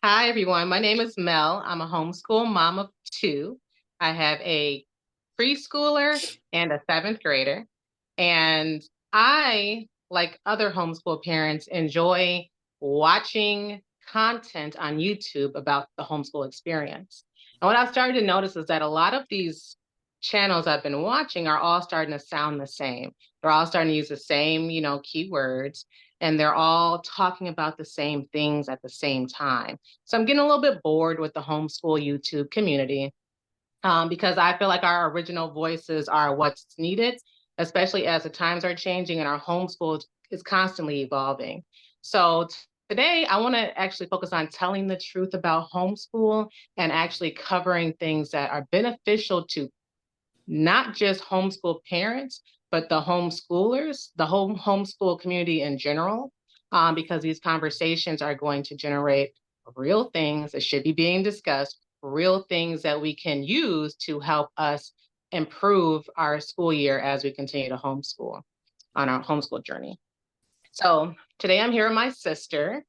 Hi, everyone. My name is Mel. I'm a homeschool mom of two. I have a preschooler and a seventh grader. And I, like other homeschool parents, enjoy watching content on YouTube about the homeschool experience. And what I've started to notice is that a lot of these channels I've been watching are all starting to sound the same. They're all starting to use the same, keywords, and they're all talking about the same things at the same time. So I'm getting a little bit bored with the homeschool YouTube community because I feel like our original voices are what's needed, especially as the times are changing and our homeschool is constantly evolving. So today, I want to actually focus on telling the truth about homeschool and actually covering things that are beneficial to not just homeschool parents, but the homeschoolers, the whole homeschool community in general, because these conversations are going to generate real things that should be being discussed, real things that we can use to help us improve our school year as we continue to homeschool on our homeschool journey. So today I'm here with my sister.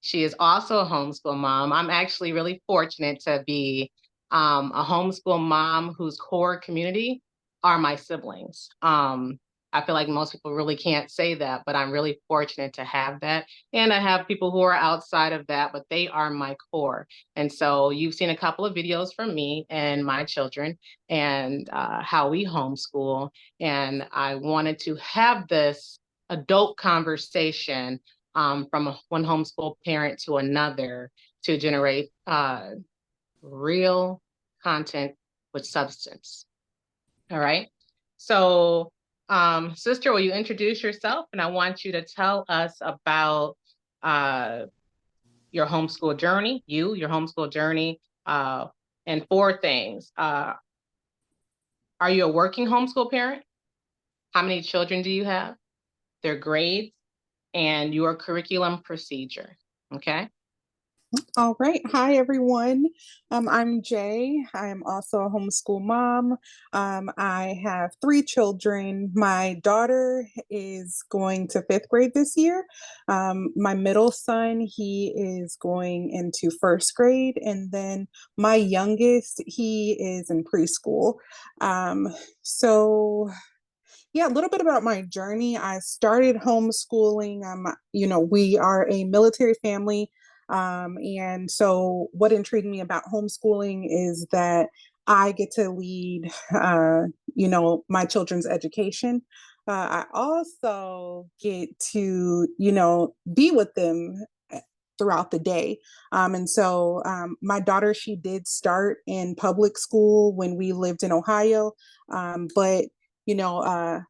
She is also a homeschool mom. I'm actually really fortunate to be a homeschool mom whose core community are my siblings. I feel like most people really can't say that, but I'm really fortunate to have that. And I have people who are outside of that, but they are my core. And so you've seen a couple of videos from me and my children and how we homeschool. And I wanted to have this adult conversation from one homeschool parent to another to generate real content with substance. All right. So, sister, will you introduce yourself? And I want you to tell us about uh, your homeschool journey, your homeschool journey, and four things. Are you a working homeschool parent? How many children do you have? Their grades and your curriculum procedure. Okay. All right. Hi, everyone. I'm Jay. I'm also a homeschool mom. I have three children. My daughter is going to fifth grade this year. My middle son, he is going into first grade. And then my youngest, he is in preschool. So yeah, a little bit about my journey. I started homeschooling. We are a military family. And so what intrigued me about homeschooling is that I get to lead, my children's education. I also get to, be with them throughout the day. My daughter, she did start in public school when we lived in Ohio. But you know,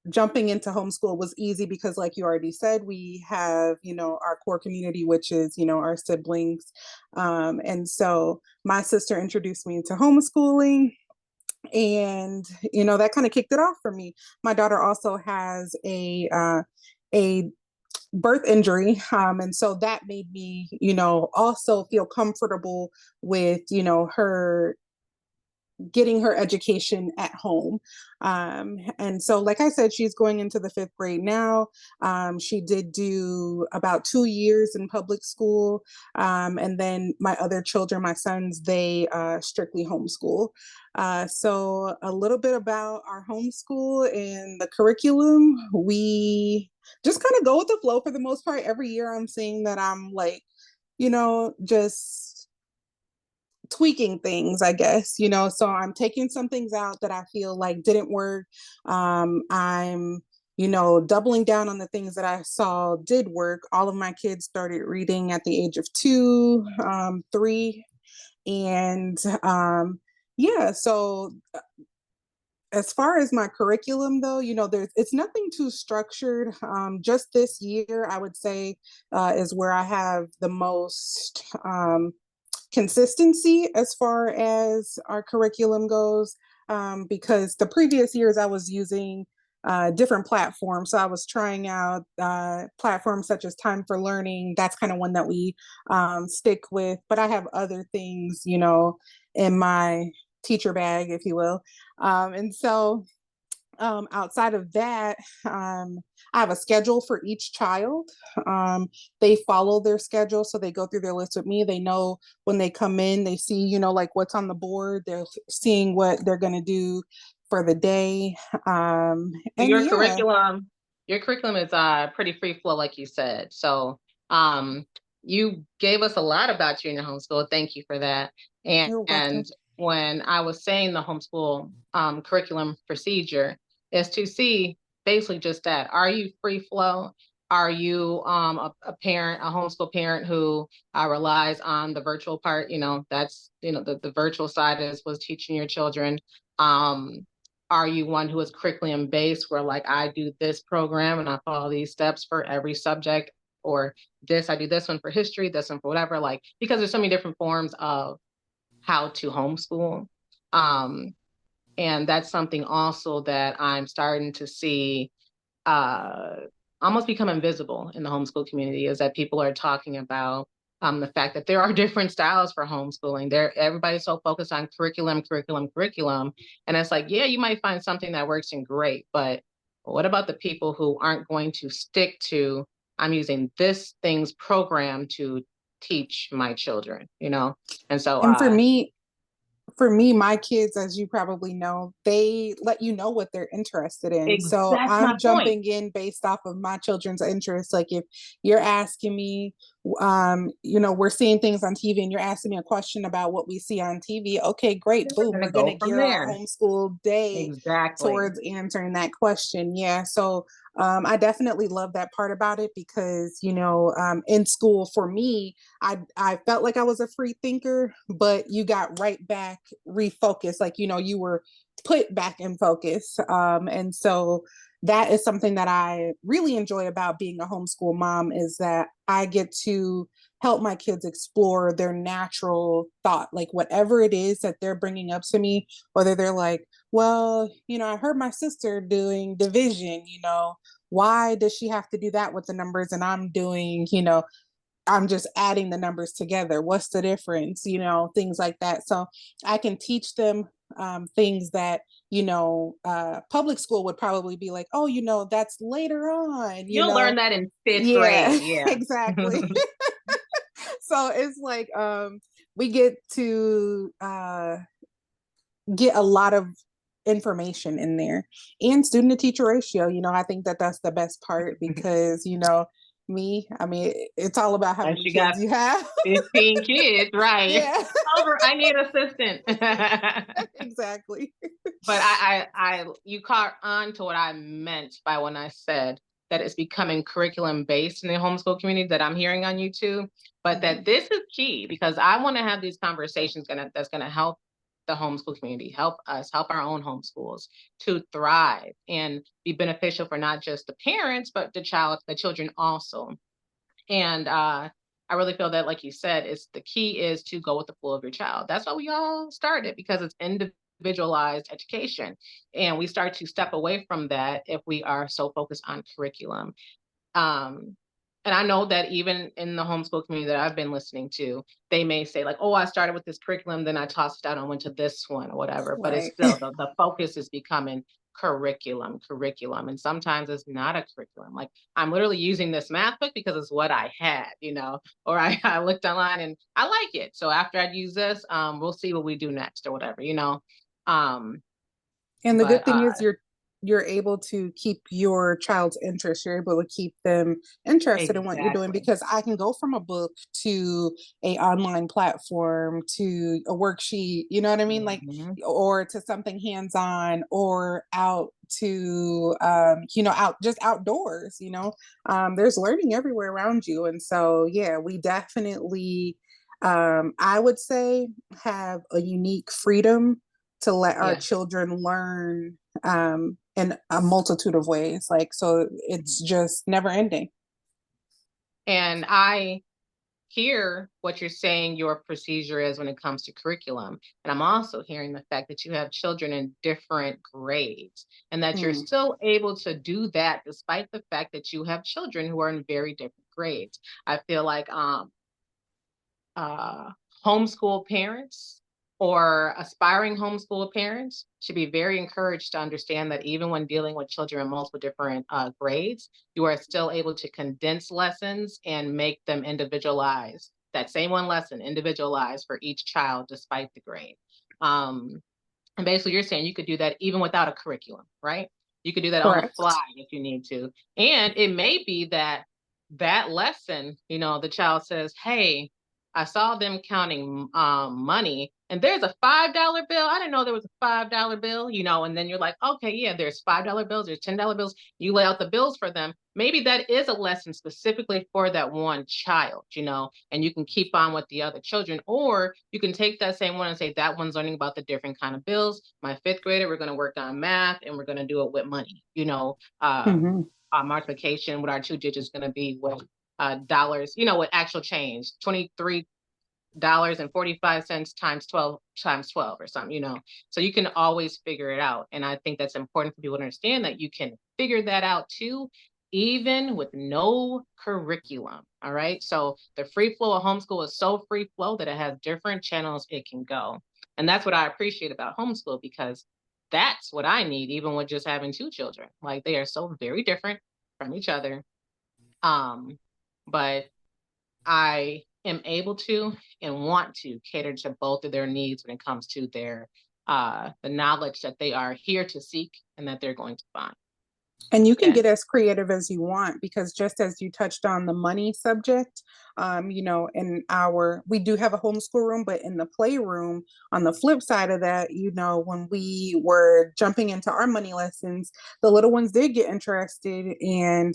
jumping into homeschool was easy because, like you already said, we have, our core community, which is, our siblings. And so my sister introduced me to homeschooling. And, that kind of kicked it off for me. My daughter also has a birth injury. And so that made me, also feel comfortable with, her getting her education at home. And so, like I said, she's going into the fifth grade now. She did do about 2 years in public school. And then my other children, my sons, they strictly homeschool. So a little bit about our homeschool and the curriculum. We just kind of go with the flow for the most part. Every year I'm seeing that I'm like, just tweaking things, I guess, so I'm taking some things out that I feel like didn't work. I'm doubling down on the things that I saw did work. All of my kids started reading at the age of 2, 3. And yeah, so as far as my curriculum, though, it's nothing too structured. Just this year, I would say, is where I have the most consistency as far as our curriculum goes, because the previous years I was using different platforms. So I was trying out platforms such as Time for Learning. That's kind of one that we stick with. But I have other things, in my teacher bag, if you will. And so Outside of that, I have a schedule for each child. They follow their schedule, so they go through their list with me. They know when they come in, they see, like what's on the board. They're seeing what they're going to do for the day. And Your yeah, curriculum, your curriculum is pretty free flow, like you said. So um, you gave us a lot about you in your homeschool. Thank you for that. you're And welcome. when I was saying the homeschool curriculum procedure is to see basically just that. Are you free flow? Are you a parent, a homeschool parent who relies on the virtual part? That's, the virtual side was teaching your children. Um, are you one who is curriculum based where like I do this program and I follow these steps for every subject, or this, I do this one for history, this one for whatever, like, because there's so many different forms of how to homeschool. Um, and that's something also that I'm starting to see uh, almost become invisible in the homeschool community, is that people are talking about the fact that there are different styles for homeschooling. Everybody's so focused on curriculum, curriculum, curriculum. And it's like, yeah, you might find something that works and great, but what about the people who aren't going to stick to, I'm using this thing's program to teach my children, And so And for me, my kids, as you probably know, they let you know what they're interested in. So that's my I'm point. jumping in based off of my children's interests. Like if you're asking me, we're seeing things on TV and you're asking me a question about what we see on TV. Okay, great. We're Boom. gonna We're going to go from gear our there. homeschool day Exactly. towards answering that question. Yeah. So I definitely love that part about it because, in school for me, I felt like I was a free thinker, but you got right back refocused, like you were put back in focus. And so that is something that I really enjoy about being a homeschool mom, is that I get to help my kids explore their natural thought, like whatever it is that they're bringing up to me, whether they're like, well, I heard my sister doing division, why does she have to do that with the numbers and I'm doing, I'm just adding the numbers together. What's the difference? Things like that. So I can teach them things that, public school would probably be like, oh, that's later on, You'll learn that in fifth Yeah, grade. Yeah. exactly. So it's like we get to get a lot of information in there, and student to teacher ratio. I think that that's the best part because, I mean, it's all about how And many she got kids you have. 15 kids, right? Yeah, Over, I need assistant. exactly. But you caught on to what I meant by when I said that it's becoming curriculum based in the homeschool community that I'm hearing on YouTube. But Mm-hmm. that this is key because I want to have these conversations that's gonna help the homeschool community, help us, help our own homeschools to thrive and be beneficial for not just the parents, but the children also. And I really feel that, like you said, it's the key is to go with the flow of your child. That's why we all started, because it's individualized education. And we start to step away from that if we are so focused on curriculum. Um, and I know that even in the homeschool community that I've been listening to, they may say like, oh, I started with this curriculum, then I tossed it out and went to this one or whatever. But it's Right. still the focus is becoming curriculum. And sometimes it's not a curriculum. Like I'm literally using this math book because it's what I had, or I looked online and I like it. So after I use this, we'll see what we do next or whatever. Um, And the but good thing is you're able to keep your child's interest. You're able to keep them interested in what you're doing, exactly. because I can go from a book to a online platform to a worksheet, you know what I mean? Like, Mhm. or to something hands-on, or out to out just outdoors, there's learning everywhere around you. And so yeah, we definitely I would say have a unique freedom to let our Yeah. children learn in a multitude of ways. Like, so it's just never ending. And I hear what you're saying your procedure is when it comes to curriculum. And I'm also hearing the fact that you have children in different grades and that you're Mm. still able to do that despite the fact that you have children who are in very different grades. I feel like uh, homeschool parents or aspiring homeschool parents should be very encouraged to understand that even when dealing with children in multiple different grades, you are still able to condense lessons and make them individualized. That same one lesson, individualized for each child despite the grade. Um, and basically, you're saying you could do that even without a curriculum, right? You could do that on the fly Correct. if you need to. And it may be that that lesson, the child says, "Hey, I saw them counting money, and there's a $5 bill. I didn't know there was a $5 bill, and then you're like, okay, yeah, there's $5 bills, there's $10 bills. You lay out the bills for them. Maybe that is a lesson specifically for that one child, and you can keep on with the other children, or you can take that same one and say that one's learning about the different kind of bills. My fifth grader, we're going to work on math, and we're going to do it with money, Hmm. multiplication with our two digits going to be with dollars, with actual change, $23.45 times 12 times 12 or something, So you can always figure it out. And I think that's important for people to understand that you can figure that out too, even with no curriculum. All right. So the free flow of homeschool is so free flow that it has different channels it can go. And that's what I appreciate about homeschool, because that's what I need, even with just having two children. Like, they are so very different from each other. But I am able to and want to cater to both of their needs when it comes to their the knowledge that they are here to seek and that they're going to find. And you can Okay. get as creative as you want, because just as you touched on the money subject, we do have a homeschool room, but in the playroom, on the flip side of that, when we were jumping into our money lessons, the little ones did get interested. And,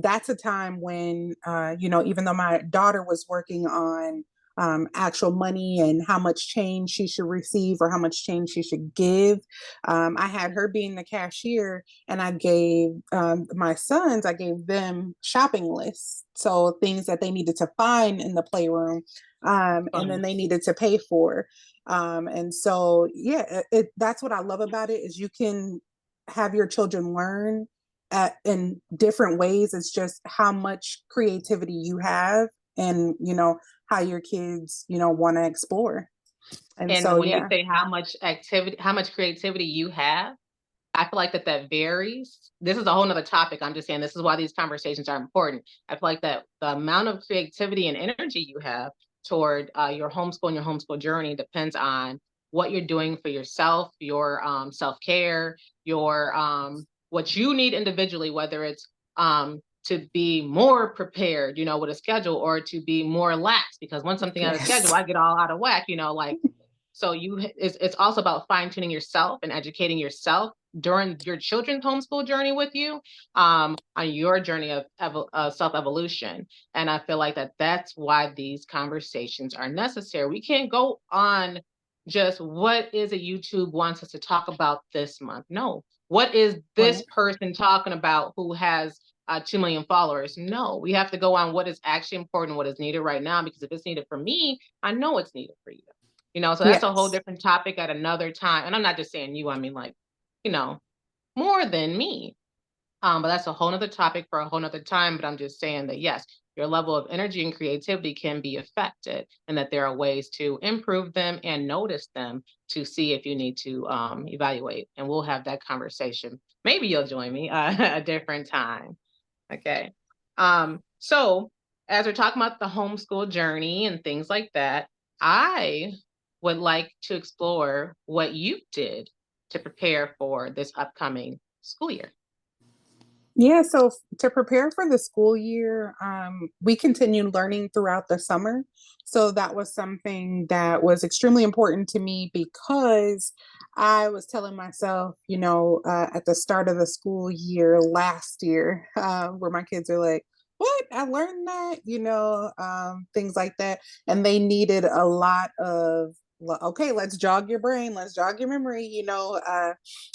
that's a time when, even though my daughter was working on actual money and how much change she should receive or how much change she should give, I had her being the cashier, and I gave my sons, I gave them shopping lists. So things that they needed to find in the playroom, and then Fun. they needed to pay for. And so, yeah, that's what I love about it, is you can have your children learn in different ways. It's just how much creativity you have, and, how your kids, want to explore. And And so, when you yeah. say how much creativity you have, I feel like that varies. This is a whole nother topic. I'm just saying this is why these conversations are important. I feel like that the amount of creativity and energy you have toward your homeschool and your homeschool journey depends on what you're doing for yourself, your self-care, your what you need individually, whether it's to be more prepared, with a schedule, or to be more lax, because once something out of schedule, Yes. I get all out of whack, like. So it's also about fine tuning yourself and educating yourself during your children's homeschool journey with you, on your journey of self evolution. And I feel like that's why these conversations are necessary. We can't go on just what is a YouTube wants us to talk about this month. No, what is this Right. person talking about who has 2 million followers? No, we have to go on what is actually important, what is needed right now, because if it's needed for me, I know it's needed for you. So that's a whole Yes. different topic at another time. And I'm not just saying you, I mean, like, you know, more than me. But that's a whole nother topic for a whole nother time. But I'm just saying that, yes, your level of energy and creativity can be affected, and that there are ways to improve them and notice them to see if you need to evaluate. And we'll have that conversation. Maybe you'll join me a different time. Okay. So as we're talking about the homeschool journey and things like that, I would like to explore what you did to prepare for this upcoming school year. Yeah, so to prepare for the school year, we continued learning throughout the summer. So that was something that was extremely important to me, because I was telling myself, at the start of the school year last year, where my kids are like, what? I learned that, things like that. And they needed a lot of, well, okay, let's jog your brain, let's jog your memory, and This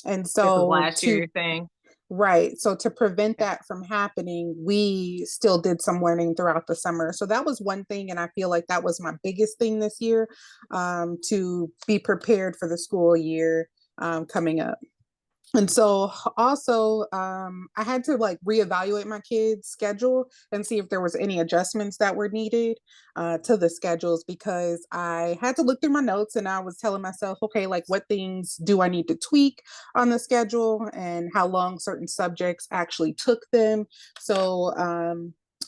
was so last year, to you're saying? Right. So to prevent that from happening, we still did some learning throughout the summer. So that was one thing. And I feel like that was my biggest thing this year, to be prepared for the school year coming up. And so also I had to like reevaluate my kids' schedule and see if there was any adjustments that were needed to the schedules, because I had to look through my notes and I was telling myself, okay, like what things do I need to tweak on the schedule and how long certain subjects actually took them. So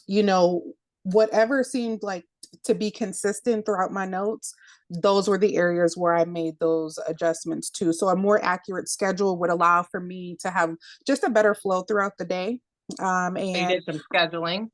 you know, whatever seemed like to be consistent throughout my notes, those were the areas where I made those adjustments too. So a more accurate schedule would allow for me to have just a better flow throughout the day. So you And did some scheduling.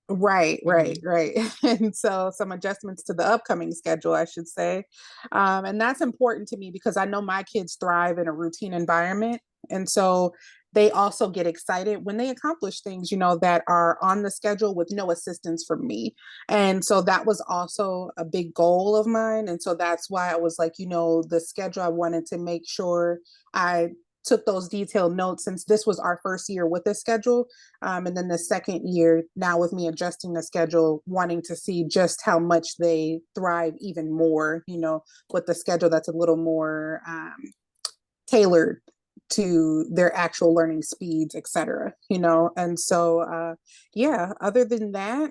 right, right, Mhm. right. And so some adjustments to the upcoming schedule, I should say. And that's important to me because I know my kids thrive in a routine environment. And so they also get excited when they accomplish things, you know, that are on the schedule with no assistance from me. And so that was also a big goal of mine. And so that's why I was like, you know, the schedule, I wanted to make sure I took those detailed notes since this was our first year with the schedule. And then the second year, now with me adjusting the schedule, wanting to see just how much they thrive even more, you know, with the schedule that's a little more tailored to their actual learning speeds, etc. You know, and so yeah, other than that,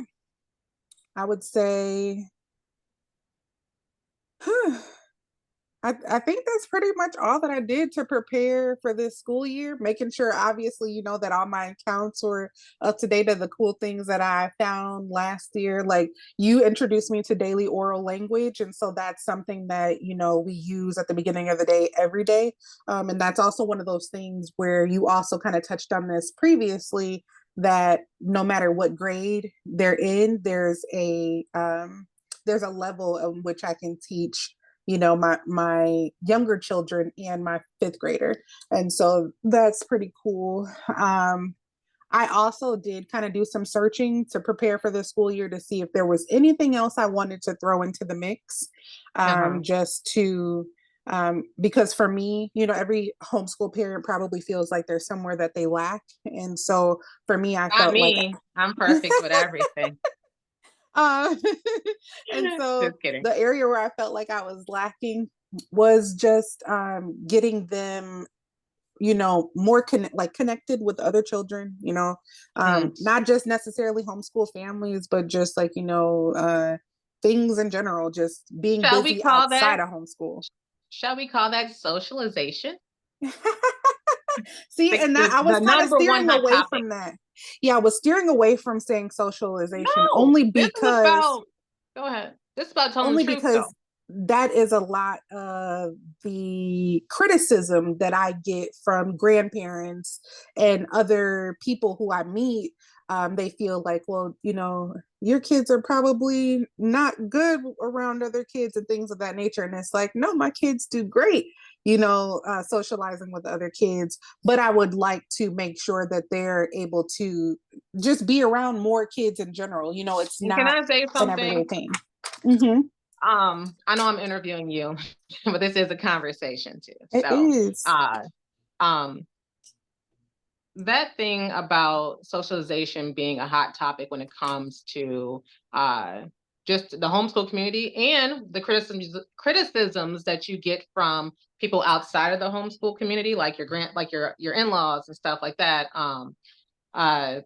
I would say I think that's pretty much all that I did to prepare for this school year, making sure, obviously, you know, that all my accounts were up to date of the cool things that I found last year. Like you introduced me to daily oral language. And so that's something that, you know, we use at the beginning of the day every day. And that's also one of those things where you also kind of touched on this previously, that no matter what grade they're in, there's a level in which I can teach, you know, my younger children and my fifth grader. And so that's pretty cool. I also did kind of do some searching to prepare for the school year to see if there was anything else I wanted to throw into the mix, Uh-huh. just to because for me, you know, every homeschool parent probably feels like there's somewhere that they lack. And so for me, I Not felt like me. I'm perfect with everything. uh, and so Just kidding. the area where I felt like I was lacking was just getting them, you know, more connected with other children, you know, Mm. not just necessarily homeschool families, but just like, you know, things in general, just being Shall we busy call that? outside of homeschool. Shall we call that socialization? See, The, and that the, I was the kind of number one steering hot away topic. from that. Yeah, I was steering away from saying socialization No, this is about, go ahead. This is about telling the only truth, though. because that is a lot of the criticism that I get from grandparents and other people who I meet. They feel like, well, you know, your kids are probably not good around other kids and things of that nature. And it's like, no, my kids do great, you know, socializing with other kids. But I would like to make sure that they're able to just be around more kids in general. You know, it's And can not I say an everyday something? thing. Mm-hmm. I know I'm interviewing you, but this is a conversation too. It So, is. uh, um, that thing about socialization being a hot topic when it comes to uh, just the homeschool community and the criticisms that you get from people outside of the homeschool community, like your in-laws and stuff like that, uh,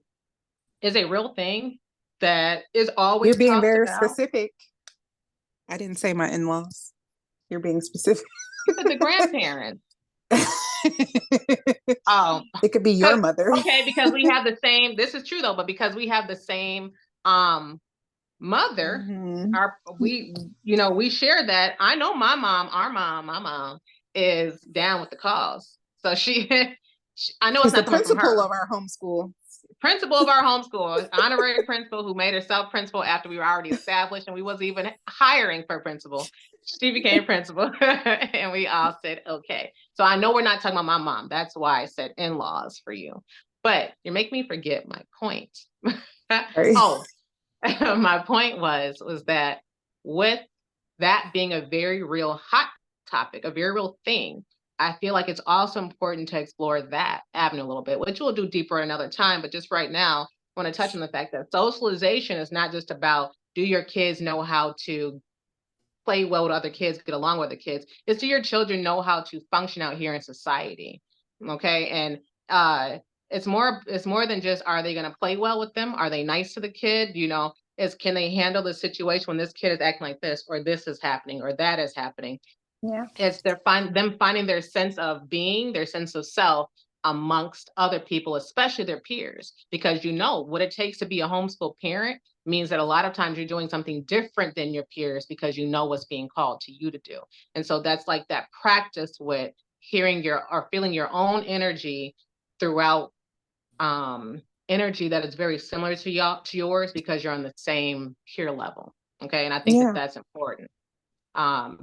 is a real thing that is You're always being talked very about. specific. I didn't say my in laws. You're being specific. You said the grandparents. It Um, could be your because mother. okay, because we have the same. This is true though, but because we have the same um mother, Mm-hmm. our we share that. I know my mom is down with the cause. So I know it's She's the not coming from principal her. of our homeschool. Principal of our homeschool, honorary principal who made herself principal after we were already established and we wasn't even hiring for principal. She became principal and we all said, okay. So I know we're not talking about my mom. That's why I said in-laws for you. But you make me forget my point. Sorry. Oh, my point was that with that being a very real hot topic, a very real thing, I feel like it's also important to explore that avenue a little bit, which we'll do deeper another time. But just right now, I want to touch on the fact that socialization is not just about do your kids know how to play well with other kids, get along with the kids. It's do your children know how to function out here in society. Okay. And uh it's more than just, are they going to play well with them? Are they nice to the kid? Is, can they handle the situation when this kid is acting like this, or this is happening, or that is happening? Yeah. It's them finding their sense of being, their sense of self amongst other people, especially their peers, because what it takes to be a homeschool parent means that a lot of times you're doing something different than your peers because you know what's being called to you to do. And so that's like that practice with hearing or feeling your own energy throughout, energy that is very similar to yours, because you're on the same peer level. Okay. And I think that Yeah. that's important,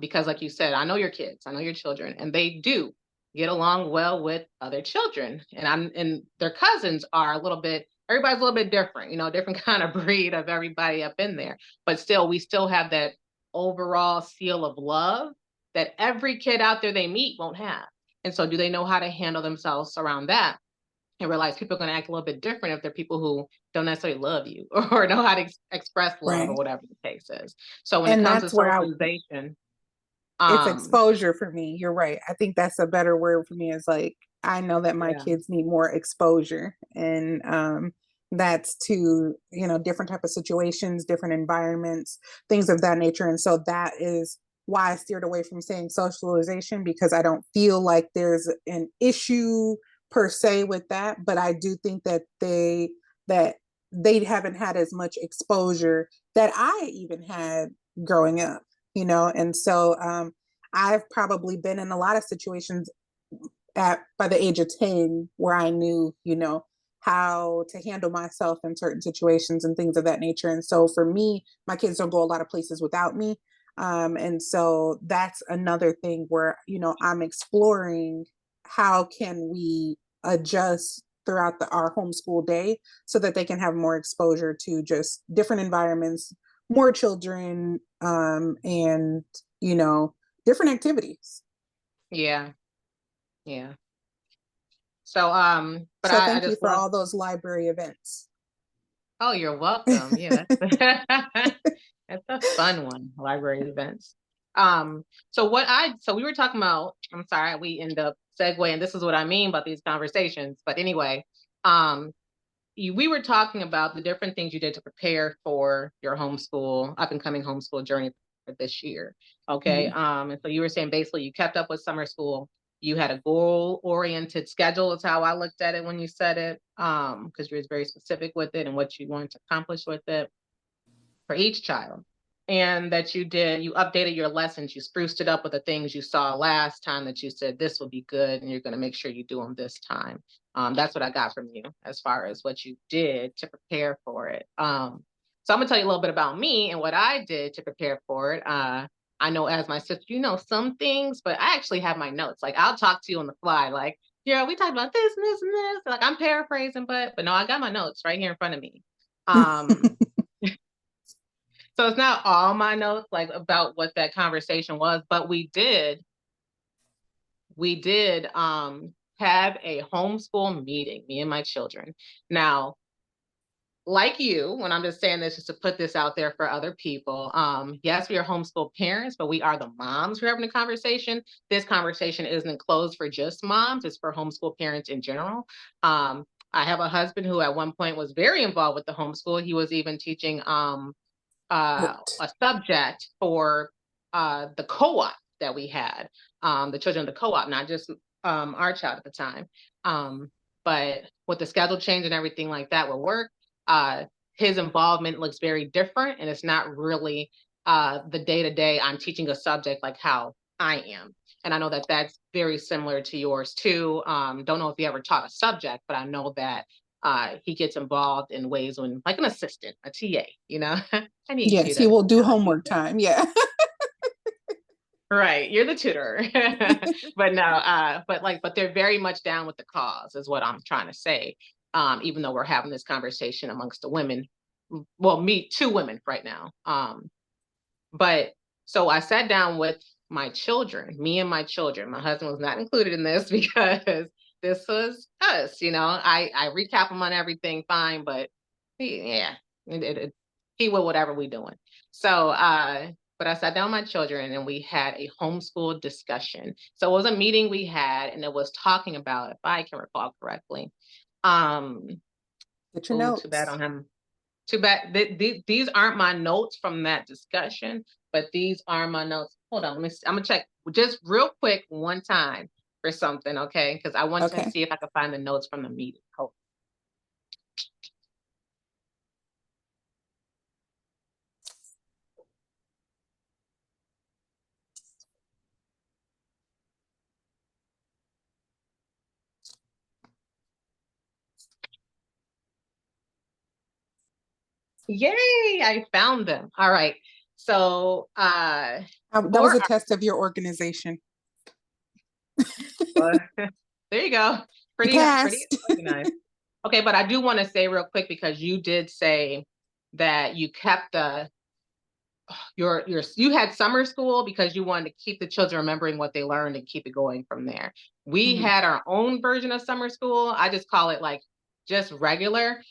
because like you said, I know your kids, I know your children, and they do get along well with other children, and their cousins are a little bit, everybody's a little bit different, different kind of breed of everybody up in there, but still, we still have that overall seal of love that every kid out there they meet won't have. And so do they know how to handle themselves around that, and realize people are going to act a little bit different if they're people who don't necessarily love you or know how to express love, or Right. whatever the case is. So when it And comes to that's where socialization, it's um, exposure for me. You're right. I think that's a better word for me, is like, I know that my yeah, kids need more exposure, and that's to, different type of situations, different environments, things of that nature. And so that is why I steered away from saying socialization, because I don't feel like there's an issue per se with that, but I do think that they haven't had as much exposure that I even had growing up, and so I've probably been in a lot of situations at by the age of 10 where I knew, how to handle myself in certain situations and things of that nature. And so for me, my kids don't go a lot of places without me. And so that's another thing where, I'm exploring how can we adjust throughout our homeschool day so that they can have more exposure to just different environments, more children, and, you know, different activities. yeah, yeah. So, but So I thank you just for love. all those library events. Oh, you're welcome. Yeah, that's that's a fun one. Library events. So we were talking about. I'm sorry, we end up segueing. This is what I mean about these conversations. But anyway, um, we were talking about the different things you did to prepare for your up and coming homeschool journey for this year. Okay. Mhm. And so you were saying basically you kept up with summer school. You had a goal oriented schedule, is how I looked at it when you said it. Because you were very specific with it and what you wanted to accomplish with it for each child. And that you updated your lessons, you spruced it up with the things you saw last time that you said this will be good and you're going to make sure you do them this time. That's what I got from you as far as what you did to prepare for it. So I'm going to tell you a little bit about me and what I did to prepare for it. I know as my sister, some things, but I actually have my notes. Like I'll talk to you on the fly, like, yeah, we talked about this and this and this. Like I'm paraphrasing, but no, I got my notes right here in front of me. Um, so it's not all my notes like about what that conversation was, but we did have a homeschool meeting, me and my children. Now, like you, when I'm just saying this just to put this out there for other people, yes, we are homeschool parents, but we are the moms who are having a conversation. This conversation isn't closed for just moms, it's for homeschool parents in general. I have a husband who at one point was very involved with the homeschool. He was even teaching Great. a subject for the co-op that we had, the children of the co-op, not just our child at the time. But with the schedule change and everything like that with work, uh, his involvement looks very different, and it's not really the day to day. I'm teaching a subject like how I am, and I know that that's very similar to yours too. Don't know if you ever taught a subject, but I know that he gets involved in ways when, like an assistant, a TA, I need you Yes, he to, will do do homework this. time. Yeah. Right, you're the tutor. But no, but they're very much down with the cause, is what I'm trying to say. Even though we're having this conversation amongst the women, well, me, two women right now. But so I sat down with my children, me and my children. My husband was not included in this because this was us. I recap him on everything fine, but yeah, it, he will whatever we doing. So, but but I sat down with my children and we had a homeschool discussion. So it was a meeting we had, and it was talking about, if I can recall correctly, um, Get your oh, too bad notes. on him. Too bad. These aren't my notes from that discussion, but these are my notes. Hold on, let me see. I'm gonna check just real quick one time for something, okay? Because I want to Okay. see if I can find the notes from the meeting. Hold. Yay! I found them. All right. So That was for a test of your organization. there you go. You Pretty passed. organized. Okay, but I do want to say real quick because you did say that you kept the your you had summer school because you wanted to keep the children remembering what they learned and keep it going from there. We Mhm. had our own version of summer school. I just call it like just regular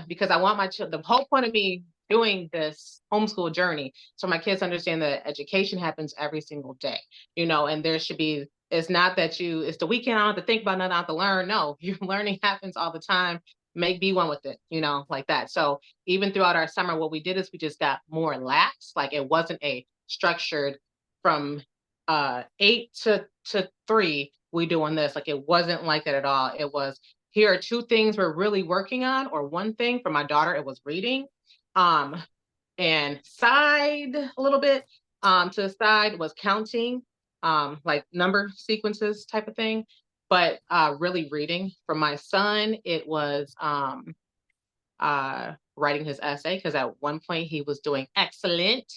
because I want my the whole point of me doing this homeschool journey so my kids understand that education happens every single day, you know, and there should be, it's not that you it's the weekend, I don't have to think about nothing, I have to learn. No, your learning happens all the time. Make be one with it, you know, like that. So even throughout our summer, what we did is we just got more lax. Like it wasn't a structured from 8 to 3, we doing this. Like it wasn't like that at all. It was, here are 2 things we're really working on, or one thing. For my daughter, it was reading. Um, and side a little bit to the side was counting, like number sequences type of thing. But really reading. For my son, it was writing his essay, because at one point he was doing excellent.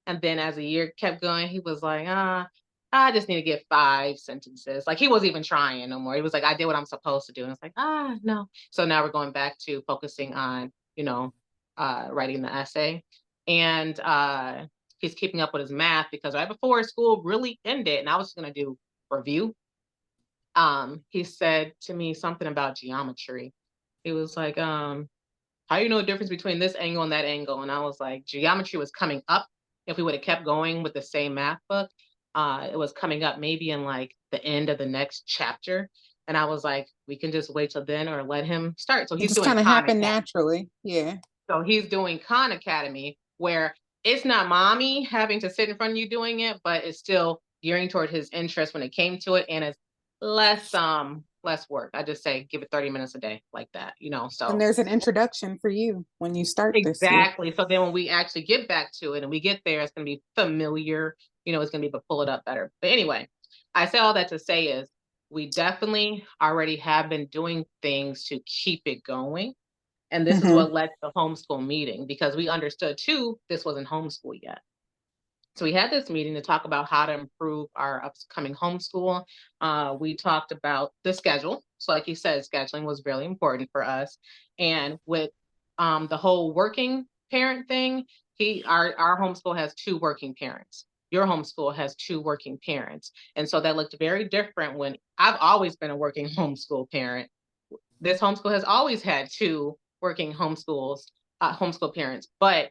And then as the year kept going, he was like, I just need to get 5 sentences. Like he wasn't even trying no more. He was like, I did what I'm supposed to do. And it's like, no. So now we're going back to focusing on, you know, writing the essay. And he's keeping up with his math because right before school really ended and I was going to do review, he said to me something about geometry. He was like, how you know the difference between this angle and that angle? And I was like, geometry was coming up. If we would have kept going with the same math book, it was coming up maybe in like the end of the next chapter. And I was like, we can just wait till then or let him start. So It he's just doing kind of Khan happened Academy. naturally. Yeah. So he's doing Khan Academy, where it's not mommy having to sit in front of you doing it, but it's still gearing toward his interest when it came to it. And it's less work. I just say give it 30 minutes a day, like that, you know. And So there's an introduction for you when you start this year. exactly. So then when we actually get back to it and we get there, it's going to be familiar, you know, it's going to be able to pull it up better. But anyway, I say all that to say is we definitely already have been doing things to keep it going. And this is Hmm. what led to the homeschool meeting, because we understood too, this wasn't homeschool yet. So we had this meeting to talk about how to improve our upcoming homeschool. We talked about the schedule. So like you said, scheduling was really important for us. And with the whole working parent thing, our homeschool has 2 working parents. Your homeschool has 2 working parents. And so that looked very different when I've always been a working homeschool parent. This homeschool has always had 2 working homeschool parents, but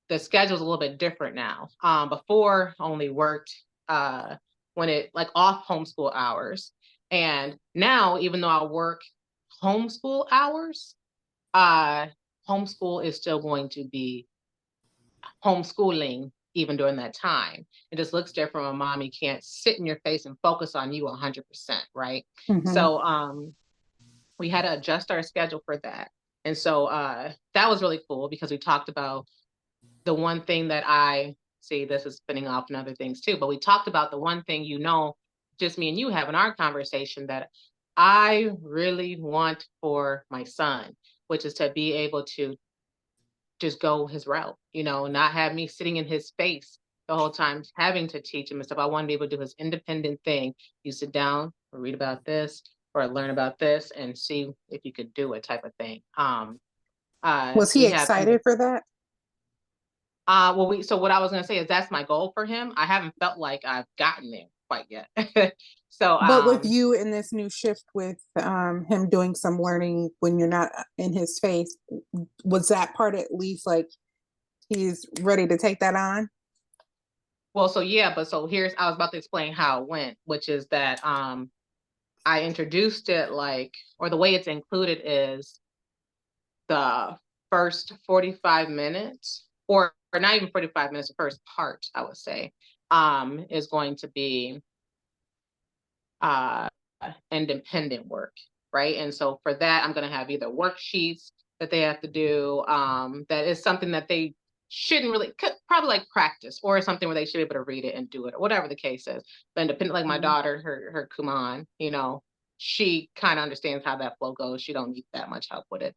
the schedule is a little bit different now. Before only worked when it like off homeschool hours, and now even though I work homeschool hours, uh, homeschool is still going to be homeschooling even during that time. It just looks different when mommy can't sit in your face and focus on you 100%, right? Hmm. So we had to adjust our schedule for that. And so that was really cool because we talked about the one thing that I see, this is spinning off and other things too, but we talked about the one thing, you know, just me and you having our conversation that I really want for my son, which is to be able to just go his route, you know, not have me sitting in his face the whole time, having to teach him and stuff. I want to be able to do his independent thing. You sit down or read about this or learn about this and see if you could do it type of thing. Was he We have excited for that? so what I was gonna say is that's my goal for him. I haven't felt like I've gotten there quite yet. So But with you in this new shift with him doing some learning when you're not in his face, was that part at least like he's ready to take that on? Well, so yeah, but so here's I was about to explain how it went, which is that I introduced it like, or the way it's included is the first 45 minutes, or not even 45 minutes, the first part, I would say, is going to be uh, independent work, right? And so for that, I'm going to have either worksheets that they have to do. That is something that they shouldn't really, probably like practice, or something where they should be able to read it and do it, or whatever the case is. But independent, like my Mhm. daughter, her Kuman, she kind of understands how that flow goes. She don't need that much help with it.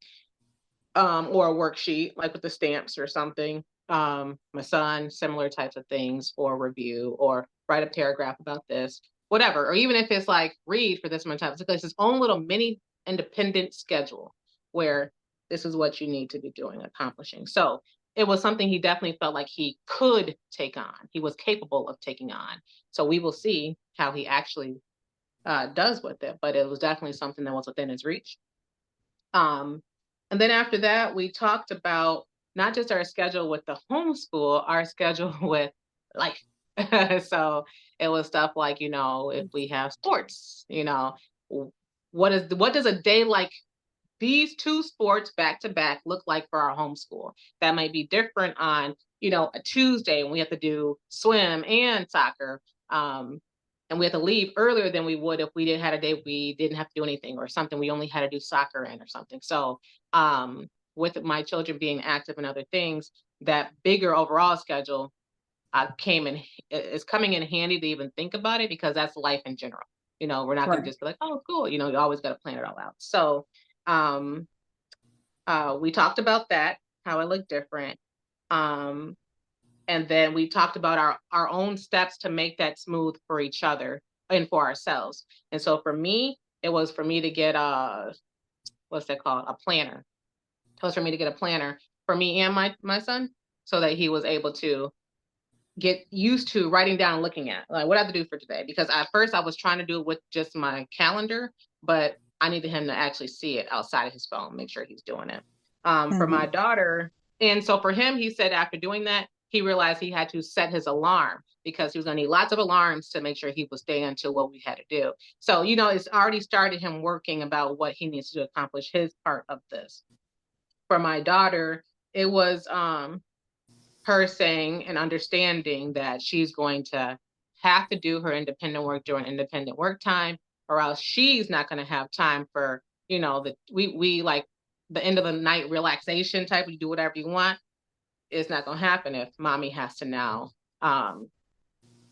Or a worksheet like with the stamps or something. My son, similar types of things, or review, or write a paragraph about this, whatever. Or even if it's like read for this many times, it's his own little mini independent schedule where this is what you need to be doing, accomplishing. So it was something he definitely felt like he could take on. He was capable of taking on. So we will see how he actually does with it. But it was definitely something that was within his reach. Um, and then after that, we talked about not just our schedule with the homeschool, our schedule with life. So it was stuff like, if we have sports, w- what does a day like these two sports back to back look like for our homeschool? That might be different on, a Tuesday when we have to do swim and soccer. And we have to leave earlier than we would if we did had a day we didn't have to do anything, or something we only had to do soccer in or something. So with my children being active in other things, that bigger overall schedule is coming in handy to even think about it, because that's life in general. We're not going to Right. just be like, oh, cool. You always got to plan it all out. So um, we talked about that, how it looked different. Um, and then we talked about our own steps to make that smooth for each other and for ourselves. And so for me, it was for me to get what's that called? A planner. It was for me to get a planner for me and my son, so that he was able to get used to writing down and looking at like what I have to do for today. Because at first I was trying to do it with just my calendar, but I needed him to actually see it outside of his phone, make sure he's doing it. For my Mhm. daughter, and so for him, he said after doing that, he realized he had to set his alarm, because he was going to need lots of alarms to make sure he was staying to what we had to do. So, it's already started him working about what he needs to accomplish his part of this. For my daughter, it was her saying and understanding that she's going to have to do her independent work during independent work time, or else she's not going to have time for, the we like the end of the night relaxation type. You do whatever you want. It's not going to happen if mommy has to now um,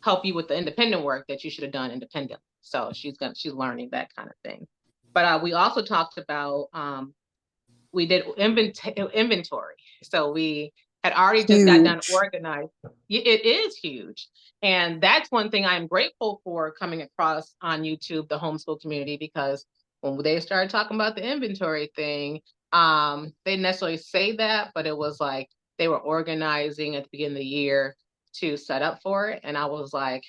help you with the independent work that you should have done independently. So she's learning that kind of thing. But we also talked about we did inventory. So we had already just got done Huge. organized. It is huge. And that's one thing I'm grateful for coming across on YouTube, the homeschool community, because when they started talking about the inventory thing, they didn't necessarily say that, but it was like they were organizing at the beginning of the year to set up for it. And I was like,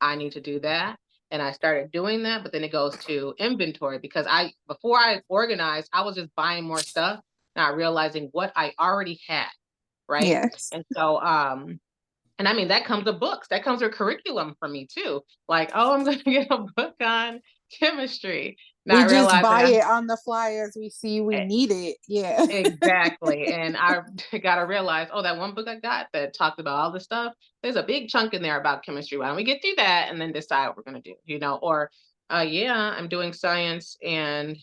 I need to do that. And I started doing that, but then it goes to inventory, because before I organized, I was just buying more stuff, not realizing what I already had, right? Yes. And so and I mean that comes with books, that comes with curriculum for me too. Like, oh, I'm gonna get a book on chemistry, We not just realizing buy it on the fly as we see we need it. Yeah. exactly. And I got to realize, oh, that one book I got that talked about all this stuff, there's a big chunk in there about chemistry. Why don't we get through that and then decide what we're going to do, Or, yeah, I'm doing science, and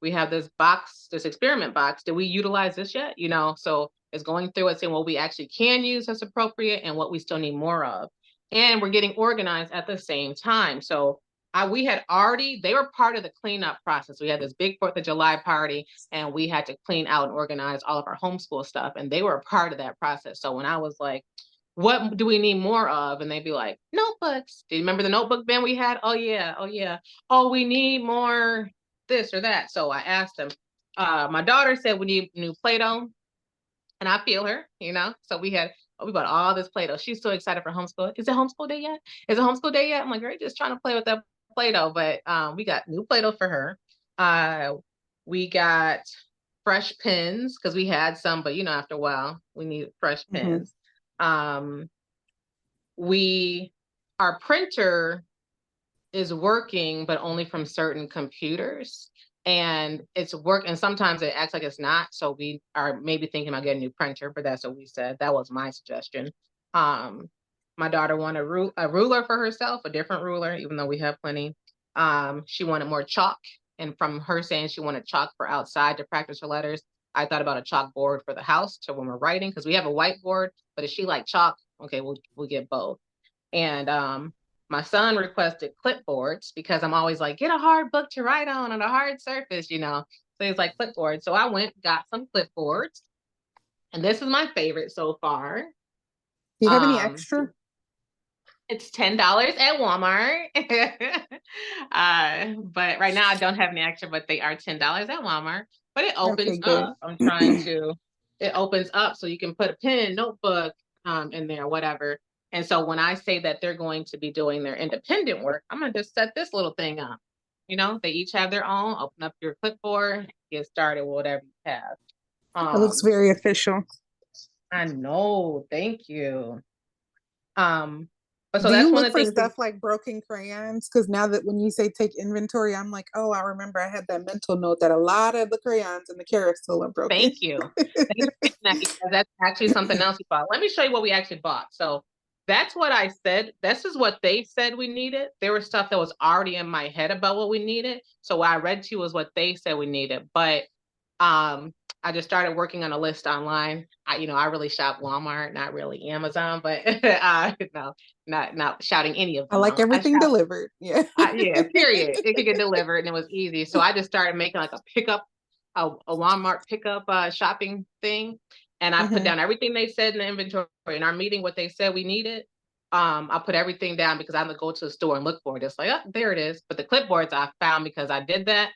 we have this box, this experiment box. Did we utilize this yet? So it's going through and saying what we actually can use as appropriate and what we still need more of. And we're getting organized at the same time. So we had already, they were part of the cleanup process. We had this big 4th of July party, and we had to clean out and organize all of our homeschool stuff. And they were a part of that process. So when I was like, what do we need more of? And they'd be like, notebooks. Do you remember the notebook bin we had? Oh yeah. Oh yeah. Oh, we need more this or that. So I asked them. My daughter said we need new Play-Doh, and I feel her. So we bought all this Play-Doh. She's so excited for homeschool. Is it homeschool day yet? Is it homeschool day yet? I'm like, girl, just trying to play with that Play-Doh. But we got new Play-Doh for her. We got fresh pens because we had some, but after a while we needed fresh Mhm. pens. Um, our printer is working, but only from certain computers. And sometimes it acts like it's not. So we are maybe thinking about getting a new printer, but that's what we said. That was my suggestion. My daughter wanted a ruler for herself, a different ruler, even though we have plenty. She wanted more chalk. And from her saying she wanted chalk for outside to practice her letters, I thought about a chalkboard for the house to when we're writing, because we have a whiteboard, but if she like chalk, okay, we'll get both. And my son requested clipboards because I'm always like, get a hard book to write on a hard surface, you know. So he's like clipboard. So I went, got some clipboards, and this is my favorite so far. Do you have any extra? It's $10 at Walmart. But right now I don't have any extra, but they are $10 at Walmart. But it opens up. It opens up so you can put a pen, notebook in there, whatever. And so when I say that they're going to be doing their independent work, I'm going to just set this little thing up. You know, they each have their own. Open up your clipboard, get started with whatever you have. It looks very official. I know. Thank you. But so do that's you one look of the for things stuff like broken crayons? Because now that when you say take inventory, I'm like, oh, I remember I had that mental note that a lot of the crayons in the carousel are broken. Thank you. Thanks for that, because that's actually something else we bought. Let me show you what we actually bought. So that's what I said. This is what they said we needed. There was stuff that was already in my head about what we needed. So what I read to you was what they said we needed. But I just started working on a list online. I really shop Walmart, not really Amazon, but no, not shouting any of I them like out. everything delivered. Yeah. Yeah, period. It could get delivered and it was easy. So I just started making like a Walmart pickup shopping thing. And I put down everything they said in the inventory. In our meeting, what they said we needed. I put everything down because I'm gonna go to the store and look for it. It's like, oh, there it is. But the clipboards I found because I did that,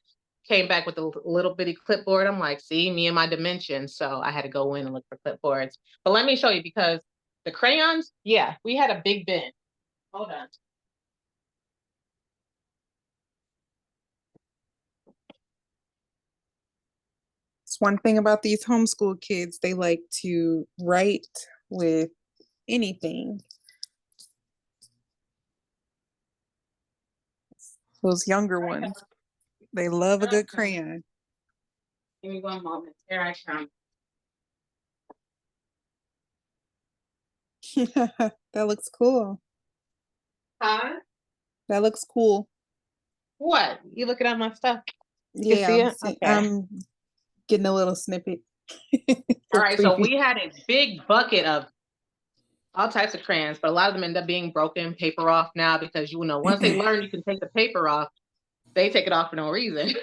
came back with a little bitty clipboard. I'm like, see, me and my dimensions. So I had to go in and look for clipboards. But let me show you, because the crayons, yeah, we had a big bin. Hold on. It's one thing about these homeschool kids, they like to write with anything. Those younger ones, they love a good crayon. Give me one moment. Here I come. That looks cool. Huh? That looks cool. What? You looking at my stuff? You can Yeah, see it? Okay. I'm getting a little snippet. All right. So we had a big bucket of all types of crayons, but a lot of them end up being broken, paper off now, because once they learn you can take the paper off, they take it off for no reason.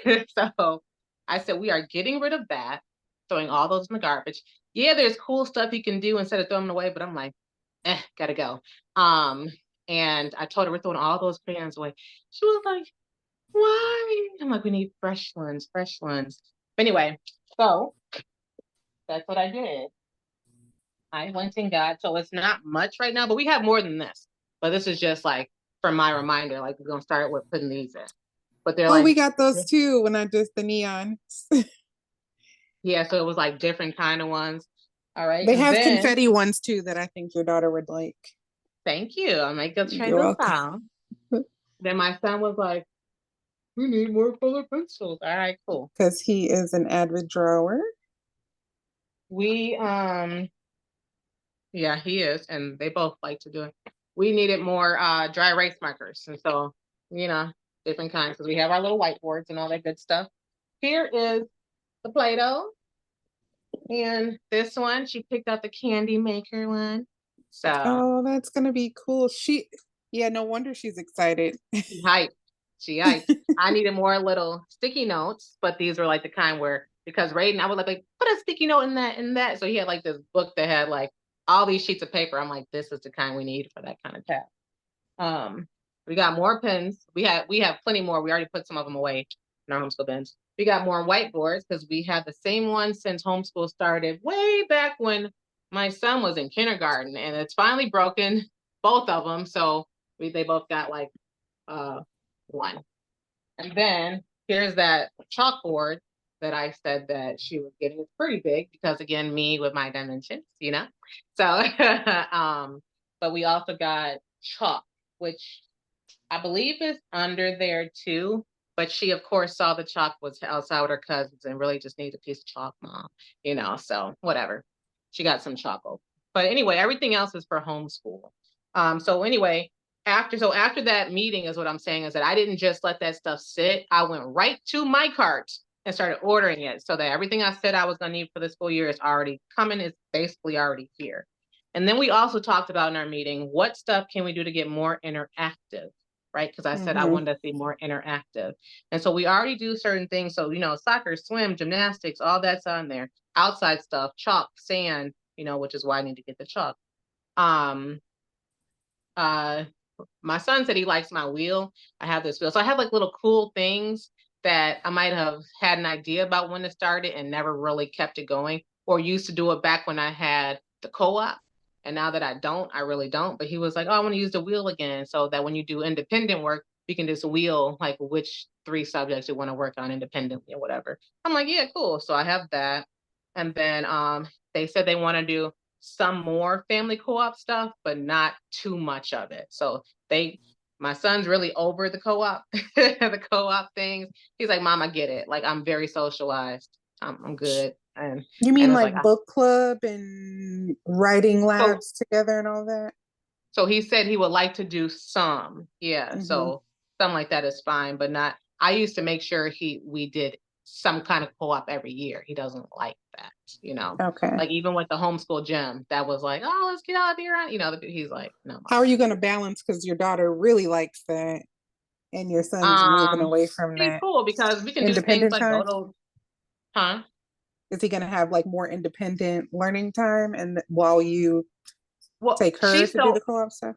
So I said we are getting rid of that, throwing all those in the garbage. Yeah, there's cool stuff you can do instead of throwing them away, but I'm like, gotta go. And I told her we're throwing all those crayons away. She was like, why? I'm like, we need fresh ones, fresh ones. But anyway, so that's what I did. I went and got, so it's not much right now, but we have more than this. But this is just like for my reminder, like we're gonna start with putting these in. But they're we got those too when I did the neon. Yeah, so it was like different kind of ones. All right. They have confetti ones too that I think your daughter would like. Thank you. I'll make a try those out. Then my son was like, we need more color pencils. All right, cool. Because he is an avid drawer. Yeah, he is, and they both like to do it. We needed more dry erase markers, and so different kinds, because we have our little whiteboards and all that good stuff. Here is the Play-Doh, and this one she picked out the candy maker one. So that's gonna be cool. No wonder she's excited. She hyped. I needed more little sticky notes, but these were like the kind where, because Raiden, I would like put a sticky note in that. So he had like this book that had like all these sheets of paper. I'm like, this is the kind we need for that kind of task. We got more pens. We have plenty more. We already put some of them away in our homeschool bins. We got more whiteboards because we had the same one since homeschool started way back when my son was in kindergarten, and it's finally broken, both of them. So they both got like one. And then here's that chalkboard that I said that she was getting. It's pretty big because, again, me with my dimensions, So but we also got chalk, which I believe is under there too. But she, of course, saw the chalk was outside with her cousins and really just needed a piece of chalk, mom. So whatever. She got some chocolate. But anyway, everything else is for homeschool. So anyway, after that meeting is what I'm saying is that I didn't just let that stuff sit. I went right to my cart and started ordering it so that everything I said I was gonna need for the school year is already coming, is basically already here. And then we also talked about in our meeting, what stuff can we do to get more interactive? Right? Because I said I Mm-hmm. wanted to be more interactive. And so we already do certain things. So, soccer, swim, gymnastics, all that's on there. Outside stuff, chalk, sand, which is why I need to get the chalk. Um, uh, my son said he likes my wheel. I have this wheel. So I have like little cool things that I might have had an idea about when to start it and never really kept it going, or used to do it back when I had the co-op. And now that I don't, I really don't. But he was like, oh, I want to use the wheel again so that when you do independent work, you can just wheel like which 3 subjects you want to work on independently or whatever. I'm like, yeah, cool. So I have that. And then they said they want to do some more family co-op stuff, but not too much of it. So my son's really over the co-op, the co-op things. He's like, Mom, I get it. Like, I'm very socialized. I'm good. You And mean it's like, like book club and writing so, labs together and all that? so he said he would like to do some. Yeah. Mm-hmm. So something like that is fine, but not, I used to make sure we did some kind of co-op every year. He doesn't like that. Okay. Like even with the homeschool gym, that was like, oh, let's get out here. He's like, no, How Mom, are I you going to can't do balance? Because your daughter really likes that, and your that. son's moving away from Be that cool because we can do things independent like time. go to, huh? Is he going to have like more independent learning time, and while you Well, take her to do the co-op stuff?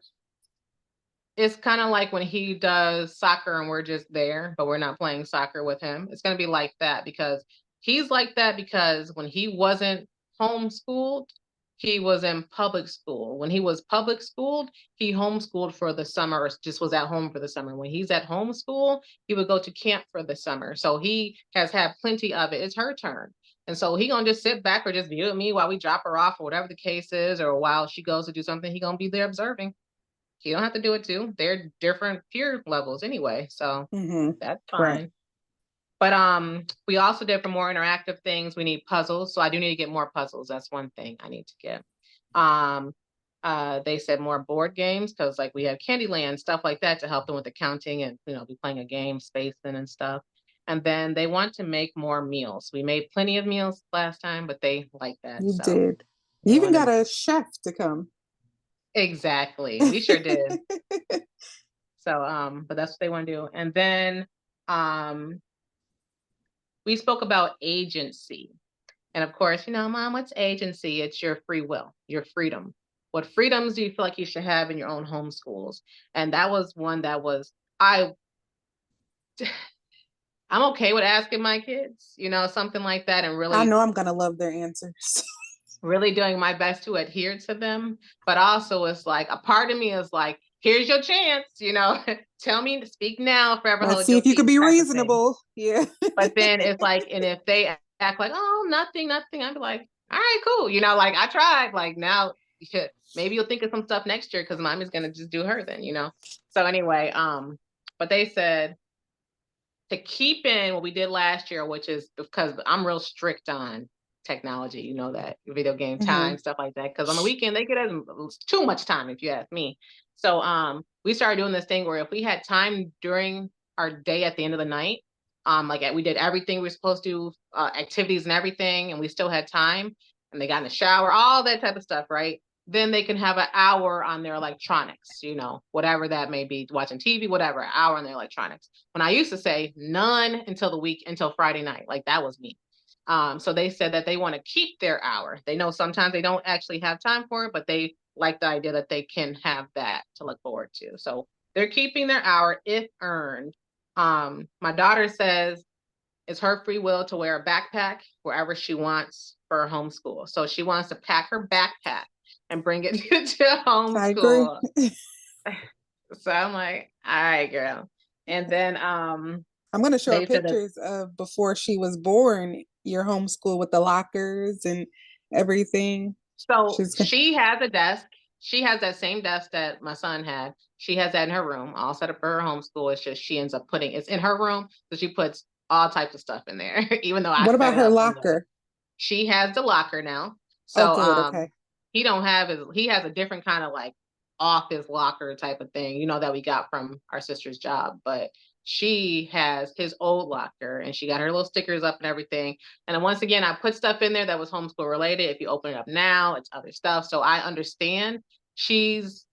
it's kind of like when he does soccer and we're just there, but we're not playing soccer with him. It's going to be like that because he's like that because when he wasn't homeschooled, he was in public school. When he was public schooled, he homeschooled for the summer or just was at home for the summer. When he's at homeschool, he would go to camp for the summer. So he has had plenty of it. It's her turn. And so he gonna just sit back or just view me while we drop her off or whatever the case is, or while she goes to do something, he gonna be there observing. You don't have to do it too. They're different peer levels anyway, so Mm-hmm. that's Right. fine. But we also did for more interactive things. We need puzzles, so I do need to get more puzzles. That's one thing I need to get. Um, they said more board games because like we have Candyland stuff like that to help them with the counting and be playing a game, spacing and stuff. And then they want to make more meals. We made plenty of meals last time, but they like that, You so did. You they even want got to a chef to come. exactly. We sure did. So, but that's what they want to do. And then um, we spoke about agency. And of course, Mom, what's agency? It's your free will, your freedom. What freedoms do you feel like you should have in your own homeschools? And that was one that was, I'm okay with asking my kids, something like that, and I really know I'm gonna love their answers. really doing my best to adhere to them. But also it's like a part of me is like, here's your chance, tell me to speak now, forever Let's hold see your if you could peace be type of thing. reasonable. Yeah. But then it's like, and if they act like, oh, nothing, nothing, I'd be like, all right, cool. Like I tried. Like now, maybe you'll think of some stuff next year because mommy's gonna just do her then. So anyway, but they said to keep in what we did last year, which is because I'm real strict on technology, that video game Mm-hmm. time, stuff like that. Because on the weekend they get too much time, if you ask me. So we started doing this thing where if we had time during our day at the end of the night, like we did everything we were supposed to do, activities and everything, and we still had time, and they got in the shower, all that type of stuff, right? Then they can have an hour on their electronics, whatever that may be, watching TV, whatever, an hour on their electronics. When I used to say none until Friday night, like that was me. So they said that they want to keep their hour. They know sometimes they don't actually have time for it, but they like the idea that they can have that to look forward to. So they're keeping their hour if earned. My daughter says it's her free will to wear a backpack wherever she wants for homeschool. So she wants to pack her backpack and bring it to I agree. homeschool. So I'm like, all right, girl. And then I'm gonna show her they said that pictures of before she was born, your homeschool with the lockers and everything. so She's gonna she has a desk she has that same desk that my son had. She has that in her room, all set up for her homeschool. It's just she ends up putting it's in her room, so she puts all types of stuff in there, even though I What set about it her up one day. locker? She has the locker now. Oh, So good. Okay. he don't have his he has a different kind of like office locker type of thing, that we got from our sister's job. But she has his old locker and she got her little stickers up and everything. And then once again, I put stuff in there that was homeschool related. If you open it up now, it's other stuff. So I understand she's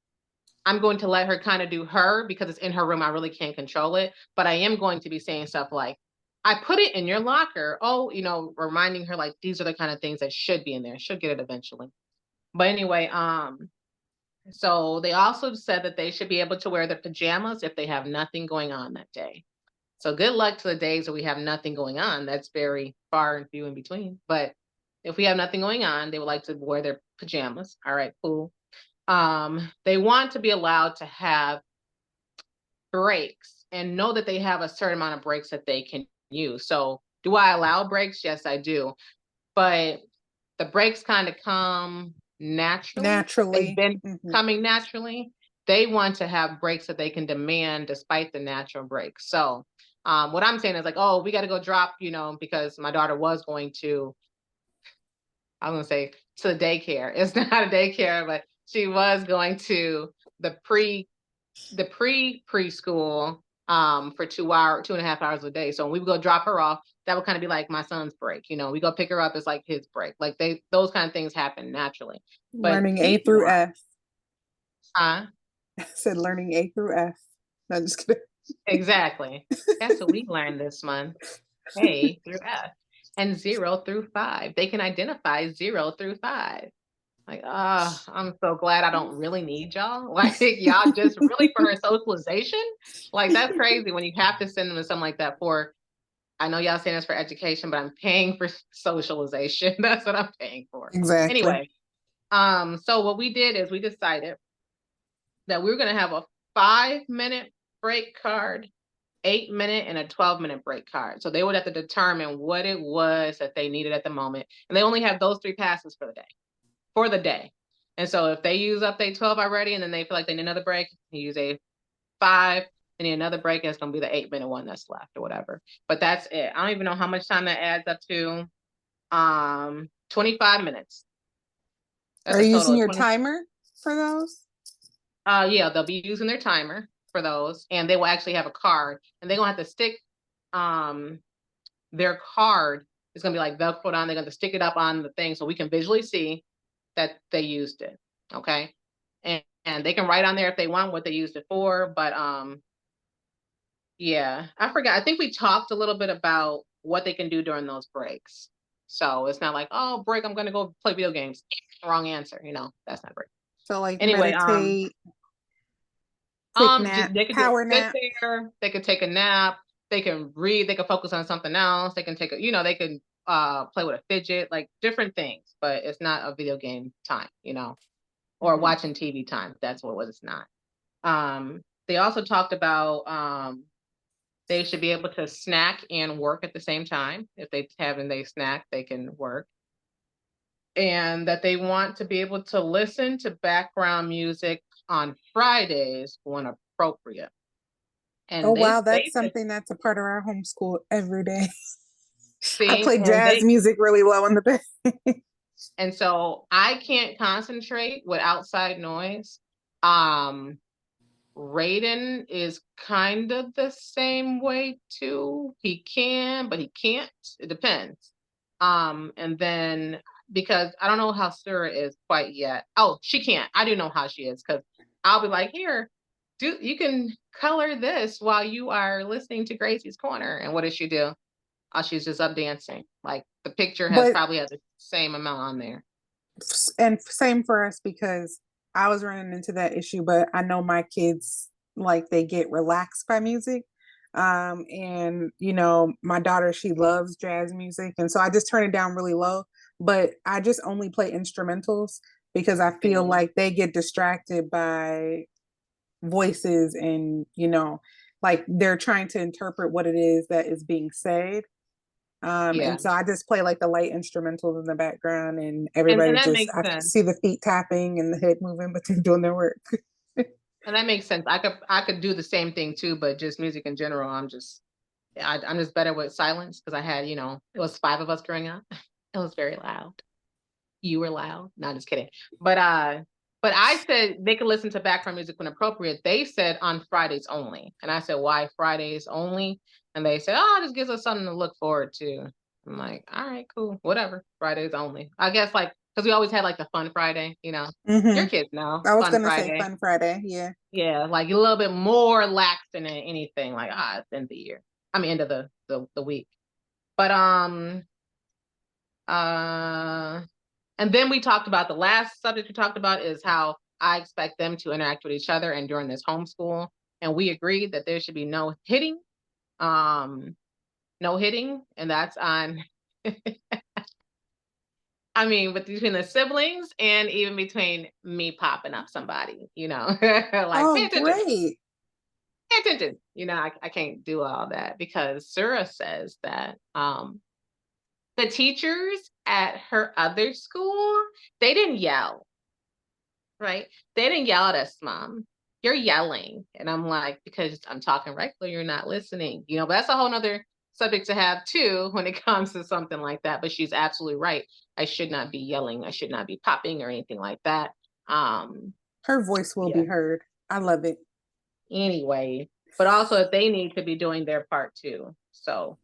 I'm going to let her kind of do her because it's in her room. I really can't control it. But I am going to be saying stuff like, I put it in your locker. Oh, reminding her like these are the kind of things that should be in there. She'll get it eventually. But anyway, so they also said that they should be able to wear their pajamas if they have nothing going on that day. So good luck to the days where we have nothing going on. That's very far and few in between. But if we have nothing going on, they would like to wear their pajamas. All right, cool. They want to be allowed to have breaks and know that they have a certain amount of breaks that they can use. So do I allow breaks? Yes, I do. But the breaks kind of come naturally. They've Naturally. been Hmm. coming naturally. They want to have breaks that they can demand despite the natural breaks. So what I'm saying is like, oh, we got to go drop, because my daughter was going to, I'm going to say to the daycare. It's not a daycare, but she was going to the preschool for 2.5 hours a day. So when we would go drop her off, that would kind of be like my son's break. We go pick her up, it's like his break. Like those kind of things happen naturally. But Learning A these through ones, F. huh? I said learning A through F. No, just kidding. Exactly. That's what we learned this month. A through F and 0 through 5. They can identify 0 through 5. Like, I'm so glad I don't really need y'all. Like, y'all just really for her socialization. Like, that's crazy when you have to send them to something like that for. I know y'all saying this for education, but I'm paying for socialization. That's what I'm paying for. Exactly. Anyway, so what we did is we decided that we were going to have a 5-minute break card, 8-minute, and a 12-minute break card. So they would have to determine what it was that they needed at the moment, and they only have those 3 passes for the day. And so if they use up their 12 already and then they feel like they need another break, you use a 5, they need another break, and it's going to be the 8-minute one that's left or whatever. But that's it. I don't even know how much time that adds up to. 25 minutes. That's Are a you total using of your 20. timer for those? Yeah, they'll be using their timer for those, and they will actually have a card, and they're going to have to stick their card is going to be like Velcroed on. They're going to stick it up on the thing so we can visually see that they used it. Okay. And they can write on there if they want what they used it for. But yeah, I forgot. I think we talked a little bit about what they can do during those breaks. So it's not like, oh, break, I'm gonna go play video games. Wrong answer, that's not break. So like Anyway, meditate, quick nap, they could just power sit nap. there, they could take a nap, they can read, they can focus on something else, they can take a, they can play with a fidget, like different things, but it's not a video game time, or Mhm. watching TV time. That's what it was. It's not. They also talked about they should be able to snack and work at the same time. If they snack, they can work. And that they want to be able to listen to background music on Fridays when appropriate. Oh And wow, they that's basically something that's a part of our homeschool every day. I see, play jazz music really low in the bed. and so I can't concentrate with outside noise. Um, Raiden is kind of the same way too. He can, but he can't. It depends. And then because I don't know how Sarah is quite yet. Oh, she can't. I do know how she is because I'll be like, here, you can color this while you are listening to Gracie's Corner. And what does she do? Oh, she's just up dancing. Like the picture But probably has the same amount on there. and same for us because I was running into that issue, but I know my kids like they get relaxed by music. And my daughter, she loves jazz music, and so I just turn it down really low, but I just only play instrumentals because I feel See? like they get distracted by voices and like they're trying to interpret what it is that is being said. Yeah. And so I just play like the light instrumentals in the background, and And everybody that just makes I sense. see the feet tapping and the head moving, but they're doing their work. And that makes sense. I could do the same thing too, but just music in general, I'm just better with silence because I had, it was five of us growing up. It was very loud. You were loud. No, just kidding. But I said they could listen to background music when appropriate. They said on Fridays only. And I said, why Fridays only? And they said, oh, this gives us something to look forward to. I'm like, all right, cool, whatever. Fridays only. I guess like because we always had like the fun Friday, Your kids know I was fun gonna say Friday. Fun Friday. Yeah. Yeah, like a little bit more lax than anything. Like it's end of the year. I mean, end of the week. But uh, and then we talked about the last subject we talked about is how I expect them to interact with each other and during this homeschool. And we agreed that there should be no hitting, um, no hitting, and that's on. I mean, but between the siblings and even between me popping up somebody, like pay Oh, attention. great. Pay attention. I can't do all that because Surah says that the teachers at her other school, they didn't yell, right? They didn't yell at us, Mom. You're yelling. And I'm like, because I'm talking regular, you're not listening. But that's a whole nother subject to have too when it comes to something like that. But she's absolutely right. I should not be yelling. I should not be popping or anything like that. Um, Her voice will yeah. be heard. I love it. Anyway, but also if they need to be doing their part too. So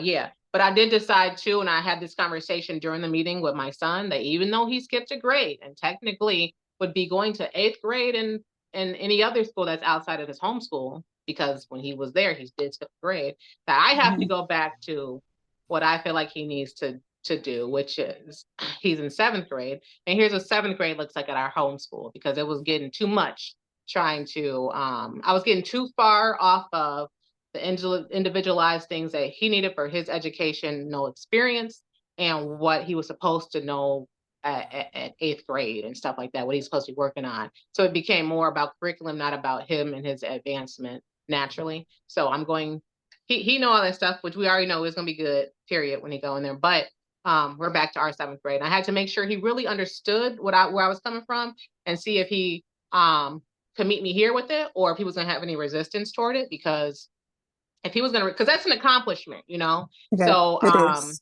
yeah, but I did decide too, and I had this conversation during the meeting with my son that even though he skipped a grade and technically would be going to eighth grade in any other school that's outside of his homeschool, because when he was there, he did skip a grade, that I have to Mhm. go back to what I feel like he needs to do, which is he's in seventh grade. And here's what seventh grade looks like at our homeschool because it was getting too much trying to I was getting too far off of the individualized things that he needed for his education, no experience, and what he was supposed to know at eighth grade and stuff like that, what he's supposed to be working on. So it became more about curriculum, not about him and his advancement naturally. So I'm going, he know all that stuff, which we already know is going to be good, period, when he go in there. But we're back to our seventh grade. I had to make sure he really understood where I was coming from and see if he could meet me here with it or if he was going to have any resistance toward it because if he was going to, because that's an accomplishment, Yeah, So it is.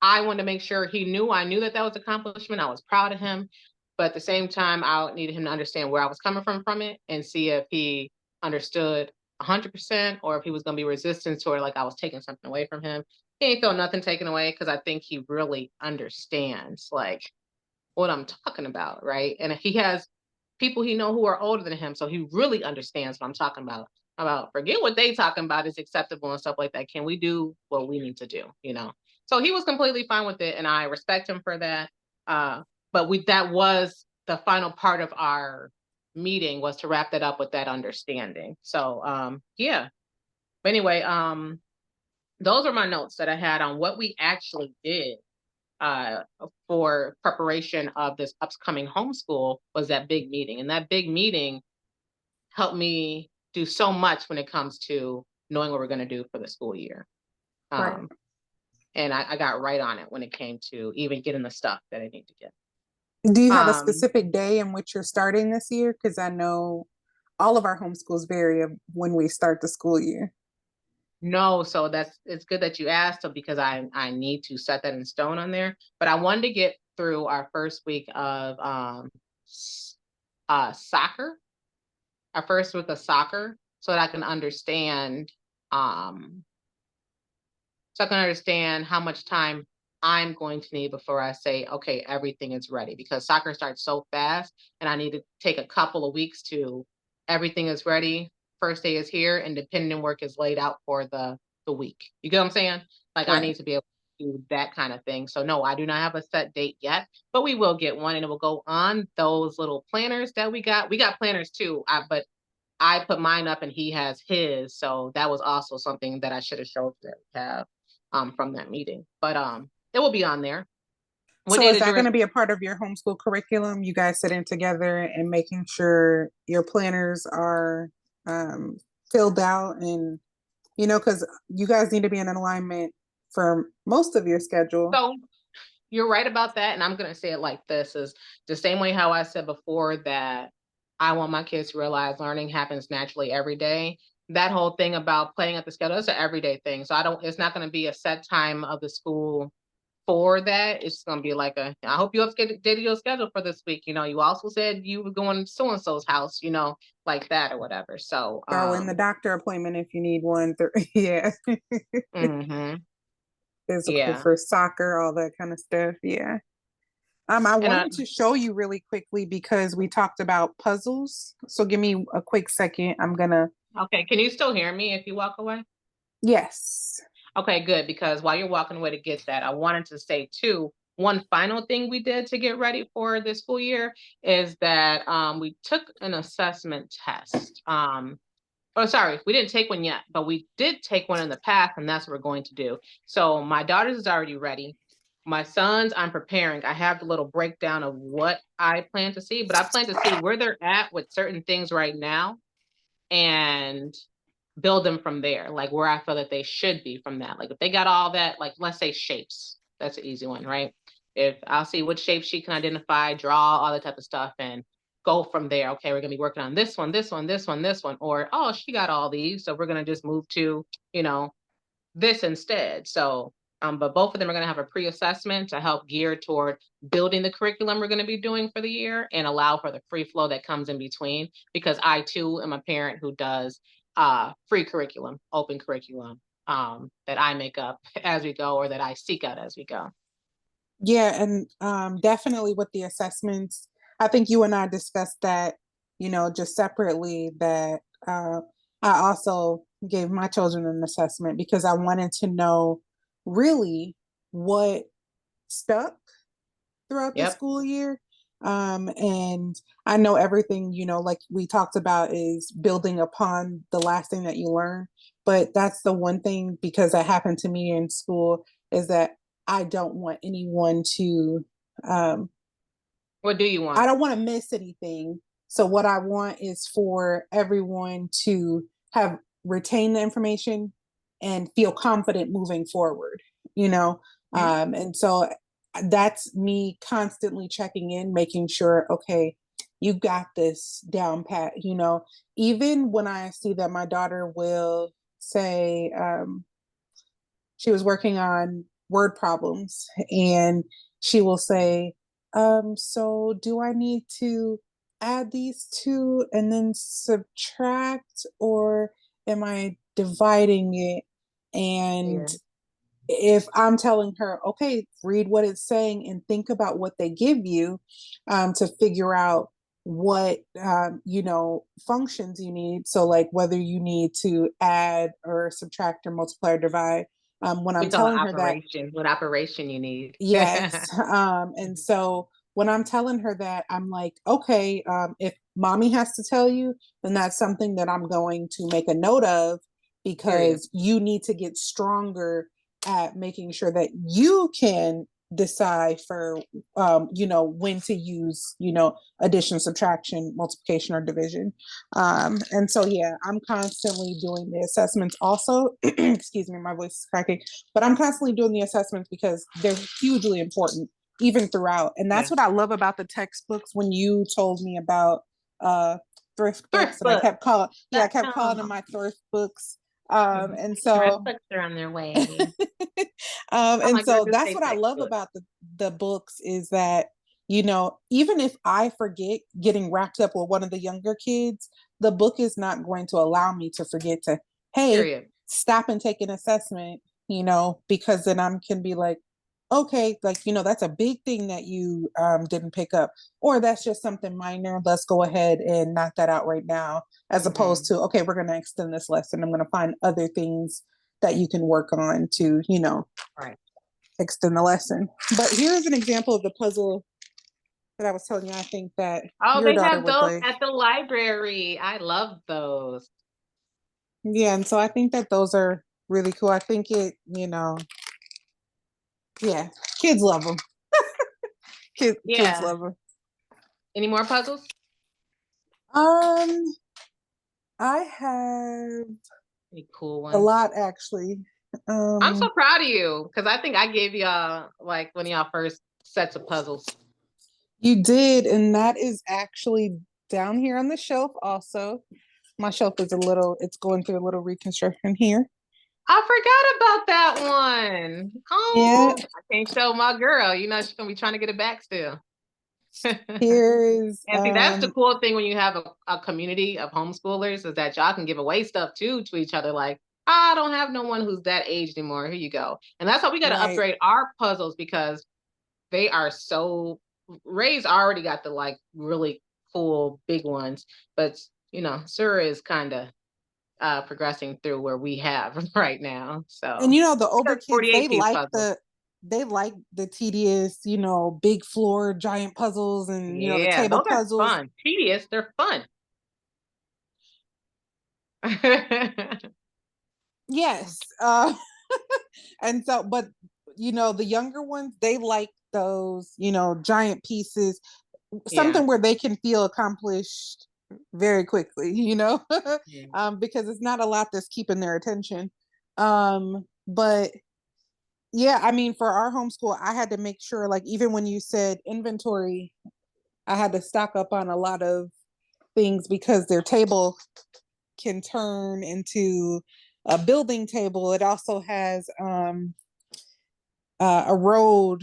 I wanted to make sure he knew I knew that that was an accomplishment. I was proud of him. But at the same time, I needed him to understand where I was coming from it and see if he understood 100% or if he was going to be resistant or like I was taking something away from him. He ain't feel nothing taken away because I think he really understands like what I'm talking about, right? And he has people he know who are older than him, so he really understands what I'm talking about. About forget what they talking about is acceptable and stuff like that. Can we do what we need to do? So he was completely fine with it, and I respect him for that. But that was the final part of our meeting was to wrap that up with that understanding. So yeah. But anyway, those are my notes that I had on what we actually did uh, for preparation of this upcoming homeschool was that big meeting. And that big meeting helped me do so much when it comes to knowing what we're going to do for the school year. Right. Um, and I got right on it when it came to even getting the stuff that I need to get. Do you have a Um, specific day in which you're starting this year? Because I know all of our homeschools vary of when we start the school year. no, so it's good that you asked because I need to set that in stone on there. But I wanted to get through our first week of soccer our first week of soccer so that I can understand um how much time I'm going to need before I say, okay, everything is ready because soccer starts so fast and I need to take a couple of weeks to everything is ready. First day is here and dependent work is laid out for the week. You get what I'm saying? Like I Right. need to be able to do that kind of thing. So no, I do not have a set date yet, but we will get one and it will go on those little planners that we got. We got planners too, but I put mine up and he has his. So that was also something that I should have showed that we have from that meeting. But it will be on there. What So day is did that going yours? to be a part of your homeschool curriculum? You guys sitting together and making sure your planners are um, filled out and, because you guys need to be in alignment for most of your schedule. So you're right about that, and I'm gonna say it like this, is the same way how I said before that I want my kids to realize learning happens naturally every day. That whole thing about playing at the schedule is an everyday thing. So I don't it's not gonna be a set time of the school for that. It's gonna be like I hope you updated your schedule for this week. You also said you were going to so and so's house, like that or whatever. So Throw in the doctor appointment if you need one. Yeah. mhm, Physical yeah. for soccer, all that kind of stuff. Yeah. I And wanted to show you really quickly because we talked about puzzles. So give me a quick second. I'm gonna, okay, can you still hear me if you walk away? yes. Okay, good. Because while you're walking away to get that, I wanted to say too, one final thing we did to get ready for this school year is that we took an assessment test. Oh, sorry, we didn't take one yet, but we did take one in the past, and that's what we're going to do. So my daughter's is already ready. My son's, I'm preparing. I have the little breakdown of what I plan to see, but I plan to see where they're at with certain things right now and build them from there, like where I feel that they should be from that. Like if they got all that, like let's say shapes, that's an easy one, right? If I'll see what shapes she can identify, draw, all that type of stuff, and go from there. Okay, we're gonna be working on this one, this one, this one, this one, or oh, she got all these, so we're gonna just move to, you know, this instead. So, but both of them are going to have a pre-assessment to help gear toward building the curriculum we're going to be doing for the year and allow for the free flow that comes in between. Because I too am a parent who does free curriculum, open curriculum that I make up as we go or that I seek out as we go. Yeah, and definitely with the assessments, I think you and I discussed that, just separately, that I also gave my children an assessment because I wanted to know really what stuck throughout the Yep. school year. And I know everything, like we talked about, is building upon the last thing that you learn. But that's the one thing, because that happened to me in school, is that I don't want anyone to, um, What do you I want? don't want to miss anything. So what I want is for everyone to have retained the information and feel confident moving forward, you know? Mhm. And so that's me constantly checking in, making sure, okay, you got this down pat, even when I see that my daughter will say, she was working on word problems, and she will say, so do I need to add these two and then subtract, or am I dividing it? And Yeah. if I'm telling her, okay, read what it's saying and think about what they give you, to figure out what, functions you need. So, like whether you need to add or subtract or multiply or divide. When We I'm call it telling her that, operation. What operation you need? yes. And so when I'm telling her that, I'm like, okay, if mommy has to tell you, then that's something that I'm going to make a note of, Period. because you need to get stronger at making sure that you can decide for, when to use, addition, subtraction, multiplication, or division. And so, yeah, I'm constantly doing the assessments also. Excuse me, my voice is cracking, but I'm constantly doing the assessments because they're hugely important even throughout. And Yeah. that's what I love about the textbooks. When you told me about uh thrift books, Thrift and I book. kept calling, yeah, I That, kept calling them my thrift books. And thrift so books are on their way. Oh and my so goodness, that's say what I love textbook. about the books, is that, even if I forget getting wrapped up with one of the younger kids, the book is not going to allow me to forget to, hey, Period. stop and take an assessment, because then I can be like, okay, like, that's a big thing that you didn't pick up, or that's just something minor. Let's go ahead and knock that out right now, as opposed Mhm. to, okay, we're going to extend this lesson. I'm going to find other things that you can work on to, Right. extend the lesson. But here's an example of the puzzle that I was telling you, I think that Oh, your they daughter have would those like. at the library. I love those. Yeah, and so I think that those are really cool. I think yeah, kids love them. Kids Yeah. love them. Any more puzzles? Um, I have Any cool a ones? lot, actually. I'm so Um, proud of you because I think I gave y'all like one of y'all first sets of puzzles. you did, and that is actually down here on the shelf also. My shelf is it's going through a little reconstruction here. I forgot about that one. Yeah, Oh, I can't show my girl. You know, she's gonna be trying to get it back still. here is And see, that's the cool thing when you have a community of homeschoolers is that y'all can give away stuff too to each other. Like, I don't have no one who's that age anymore. Here you go. And that's how we got to right. upgrade our puzzles because they are so. Ray's already got the like really cool big ones, but you know, Sura is kind of progressing through where we have right now. And So you know, the we got older a kids, 48 piece puzzle. they like the tedious, you know, big floor giant puzzles and you know the Yeah, table those are puzzles. fun. Tedious, they're fun. Yes. And so, but you know, the younger ones, they like those, you know, giant pieces, Yeah. something where they can feel accomplished very quickly, you know, Yeah. because it's not a lot that's keeping their attention. But yeah, I mean, for our homeschool, I had to make sure, like, even when you said inventory, I had to stock up on a lot of things because their table can turn into a building table. It also has a road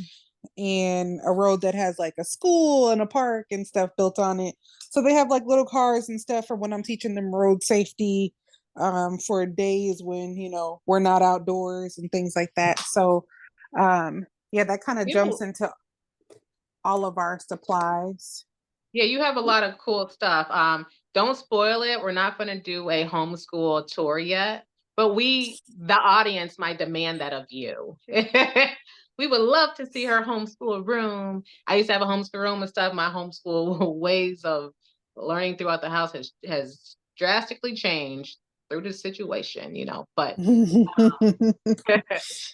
and a road that has like a school and a park and stuff built on it. So they have like little cars and stuff for when I'm teaching them road safety for days when, you know, we're not outdoors and things like that. So yeah, that kind of You jumps know, into all of our supplies. yeah, you have a lot of cool stuff. Don't spoil it. We're not going to do a homeschool tour yet, but the audience might demand that of you. We would love to see her homeschool room. I used to have a homeschool room and stuff. My homeschool ways of learning throughout the house has drastically changed through this situation, you know, but right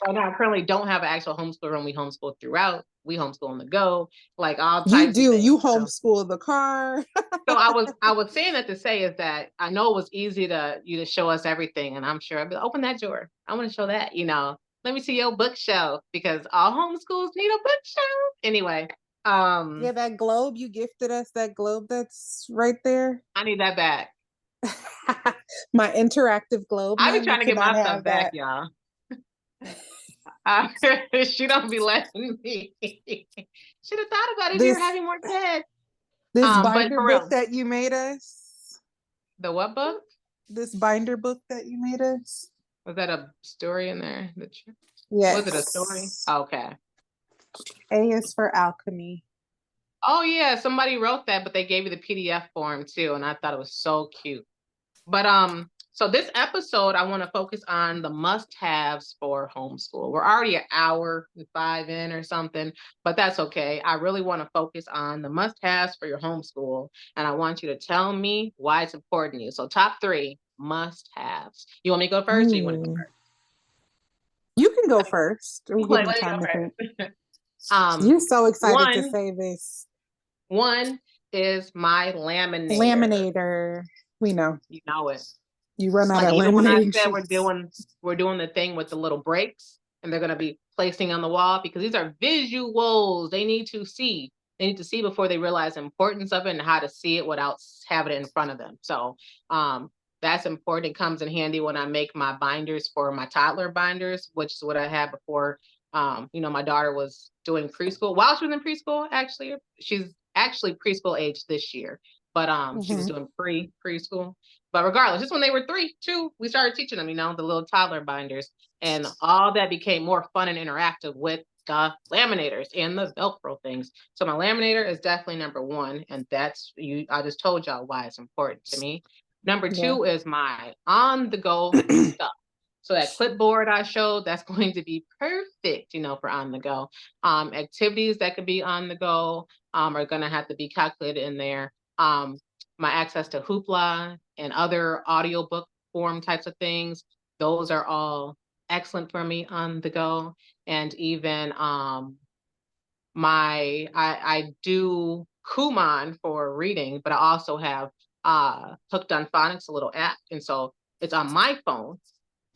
now, I currently don't have an actual homeschool room. We homeschool throughout. We homeschool on the go, like all You types of do, things. you So, homeschool the car. so I was saying that to say is that I know it was easy to show us everything, and I'm sure I'd be like, open that drawer. I want to show that. You know, let me see your bookshelf because all homeschools need a bookshelf. Anyway, Yeah, that globe you gifted us, that globe that's right there. I need that back. My interactive globe. I No, be you trying to get cannot my stuff have back, that. y'all. Uh, she don't be letting me. Should have thought about it if you were This having more kids. But binder for book real, that you made us. the what book? This binder book that you made us. Was that a story in there? Was it a story? Yes. Okay. A is for alchemy. Oh yeah, somebody wrote that, but they gave you the PDF form too, and I thought it was so cute. But so this episode, I want to focus on the must-haves for homeschool. We're already an hour and 5 in or something, but that's okay. I really want to focus on the must-haves for your homeschool, and I want you to tell me why it's important to you. So top 3 must-haves. You want me to go first, or you want to go Ooh. You can go first. We'll give first? me Let me time to think. go first. Um, You're so excited to one say this. one is my laminator. Laminator. We know. You know it. You run out Like of even when I laminating said sheets. we're doing the thing with the little breaks and they're gonna be placing on the wall because these are visuals. They need to see. They need to see before they realize the importance of it and how to see it without having it in front of them. So that's important. It comes in handy when I make my binders for my toddler binders, which is what I had before. You know, my daughter was doing preschool. While she was in preschool, actually, she's actually preschool age this year, but she was Mhm. doing preschool. But regardless, just when they were 3, 2, we started teaching them, you know, the little toddler binders. And all that became more fun and interactive with the laminators and the Velcro things. So my laminator is definitely number 1. And that's I just told y'all why it's important to me. Number Yeah. 2 is my on-the-go stuff. So that clipboard I showed, that's going to be perfect, you know, for on the go. Activities that could be on the go are going to have to be calculated in there. My access to Hoopla and other audiobook form types of things, those are all excellent for me on the go. And even I do Kumon for reading, but I also have Hooked on Phonics, a little app. And so it's on my phone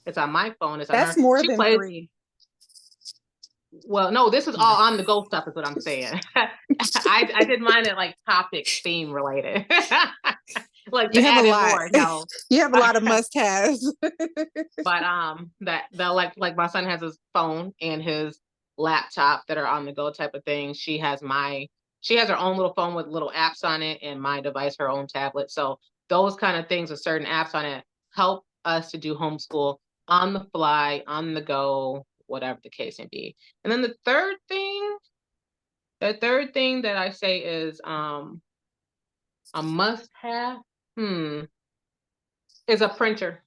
It's on my phone. It's on That's her. more She than plays. three. Well, no, this is No. all on the go stuff, is what I'm saying. I did mine at like topic theme related, like You to have a add in lot. more. No, You have a lot of must-haves. but that the like my son has his phone and his laptop that are on the go type of thing. She has her own little phone with little apps on it, and my device her own tablet. So those kind of things with certain apps on it help us to do homeschool on the fly, on the go, whatever the case may be. And then the third thing that I say is a must have is a printer,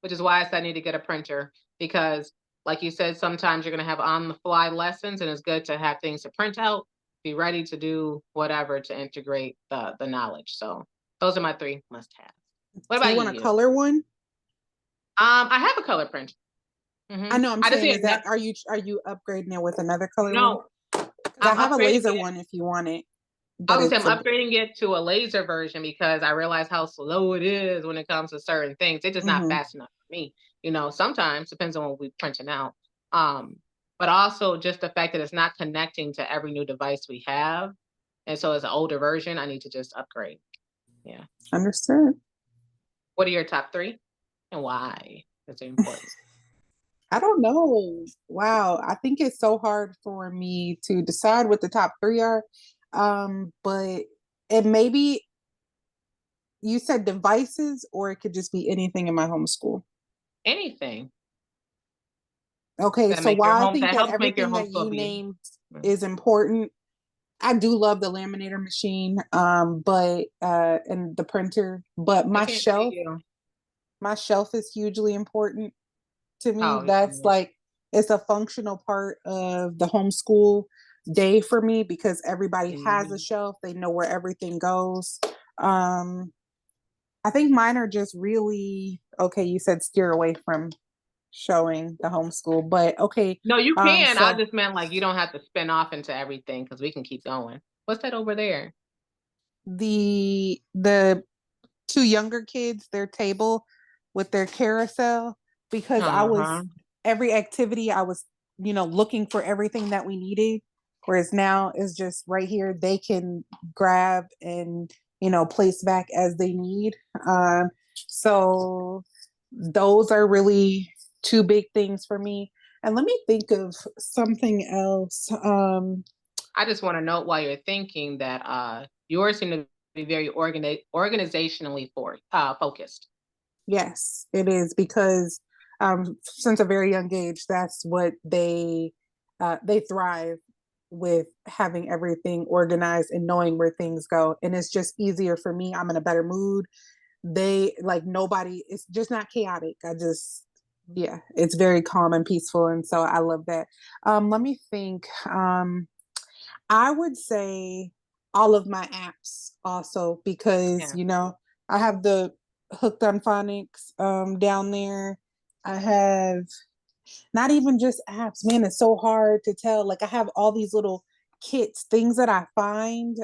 which is why I said I need to get a printer, because like you said, sometimes you're going to have on the fly lessons, and it's good to have things to print out, be ready to do whatever to integrate the knowledge. So those are my three must have. What Do you about want a you? color one? I have a color printer. I know, I'm I just saying, need is that, are you upgrading it with another color one? no, Because I I'm have a upgrading laser it. one if you want it, I but would say it's I'm a upgrading it to a laser version because I realize how slow it is when it comes to certain things. It's just not mhm. fast enough for me. Sometimes depends on what we're printing out. Um, but also just the fact that it's not connecting to every new device we have. And so as an older version, I need to just upgrade. Yeah. Understood. What are your top three and why? That's important. I don't know. Wow. I think it's so hard for me to decide what the top three are. But it maybe you said devices, or it could just be anything in my homeschool. Anything Okay, that so make your while I home think that that helps make your everything that homeschool you be. named Mhm. is important, I do love the laminator machine, but and the printer, but I can't see you. my shelf is hugely important to me. Oh, That's yeah. like it's a functional part of the homeschool day for me because everybody has a Mhm. shelf. They know where everything goes. Um, I think mine are just really okay. You said steer away from showing the homeschool, but okay. No, you can. I So just meant like you don't have to spin off into everything because we can keep going. What's that over there? the two younger kids, their table with their carousel, because I was Uh-huh. every activity I was, looking for everything that we needed. Whereas now is just right here, they can grab and, place back as they need. So those are really two big things for me. And let me think of something else. I just want to note while you're thinking that yours seem to be very organizationally focused. Yes, it is because since a very young age, that's what they thrive with having everything organized and knowing where things go. And it's just easier for me. I'm in a better mood. They like nobody. It's just not chaotic. Yeah, it's very calm and peaceful, and so I love that. Let me think. I would say all of my apps also because Yeah. I have the Hooked on Phonics down there. I have not even just apps, man, it's so hard to tell. Like I have all these little kits, things that I find.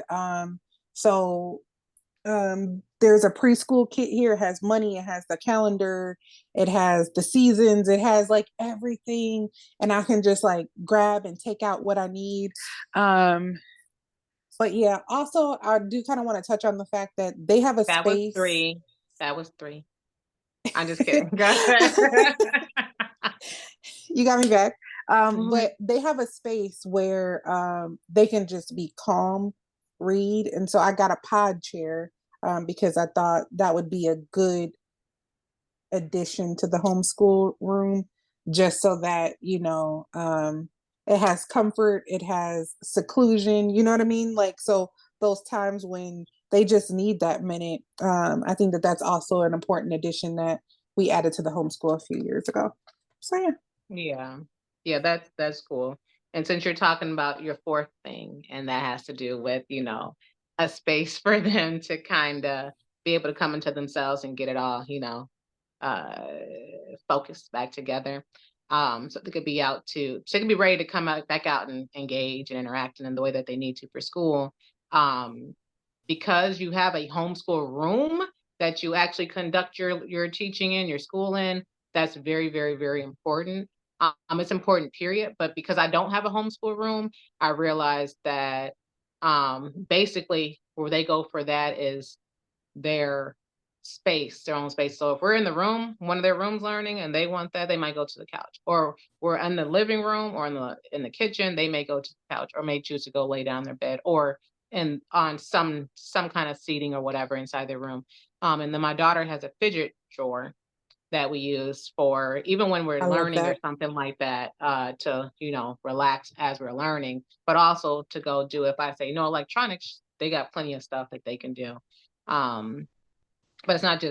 So there's a preschool kit here. It has money, it has the calendar, it has the seasons, it has like everything, and I can just like grab and take out what I need. Um, but yeah, also I do kind of want to touch on the fact that they have a That was space. three. That was three. I'm just kidding. Go ahead. You got me back. Mhm. But they have a space where they can just be calm, read. And so I got a pod chair because I thought that would be a good addition to the homeschool room, just so that, it has comfort, it has seclusion, you know what I mean? Like, so those times when they just need that minute, I think that that's also an important addition that we added to the homeschool a few years ago. So, yeah. Yeah. Yeah, that's cool. And since you're talking about your fourth thing, and that has to do with, a space for them to kind of be able to come into themselves and get it all, uh focused back together. So they could be so they can be ready to come out back out and engage and interact in the way that they need to for school. Um, because you have a homeschool room that you actually conduct your teaching in, your school in, that's very, very, very important. It's important, period. But because I don't have a homeschool room, I realized that basically where they go for that is their space, their own space. So if we're in the room, one of their rooms learning and they want that, they might go to the couch. Or we're in the living room or in the kitchen, they may go to the couch or may choose to go lay down in their bed or in on some kind of seating or whatever inside their room. And then my daughter has a fidget drawer that we use for even when we're I love learning or that. something like that, to, relax as we're learning, but also to go do, if I say no electronics, they got plenty of stuff that they can do. Um, but it's not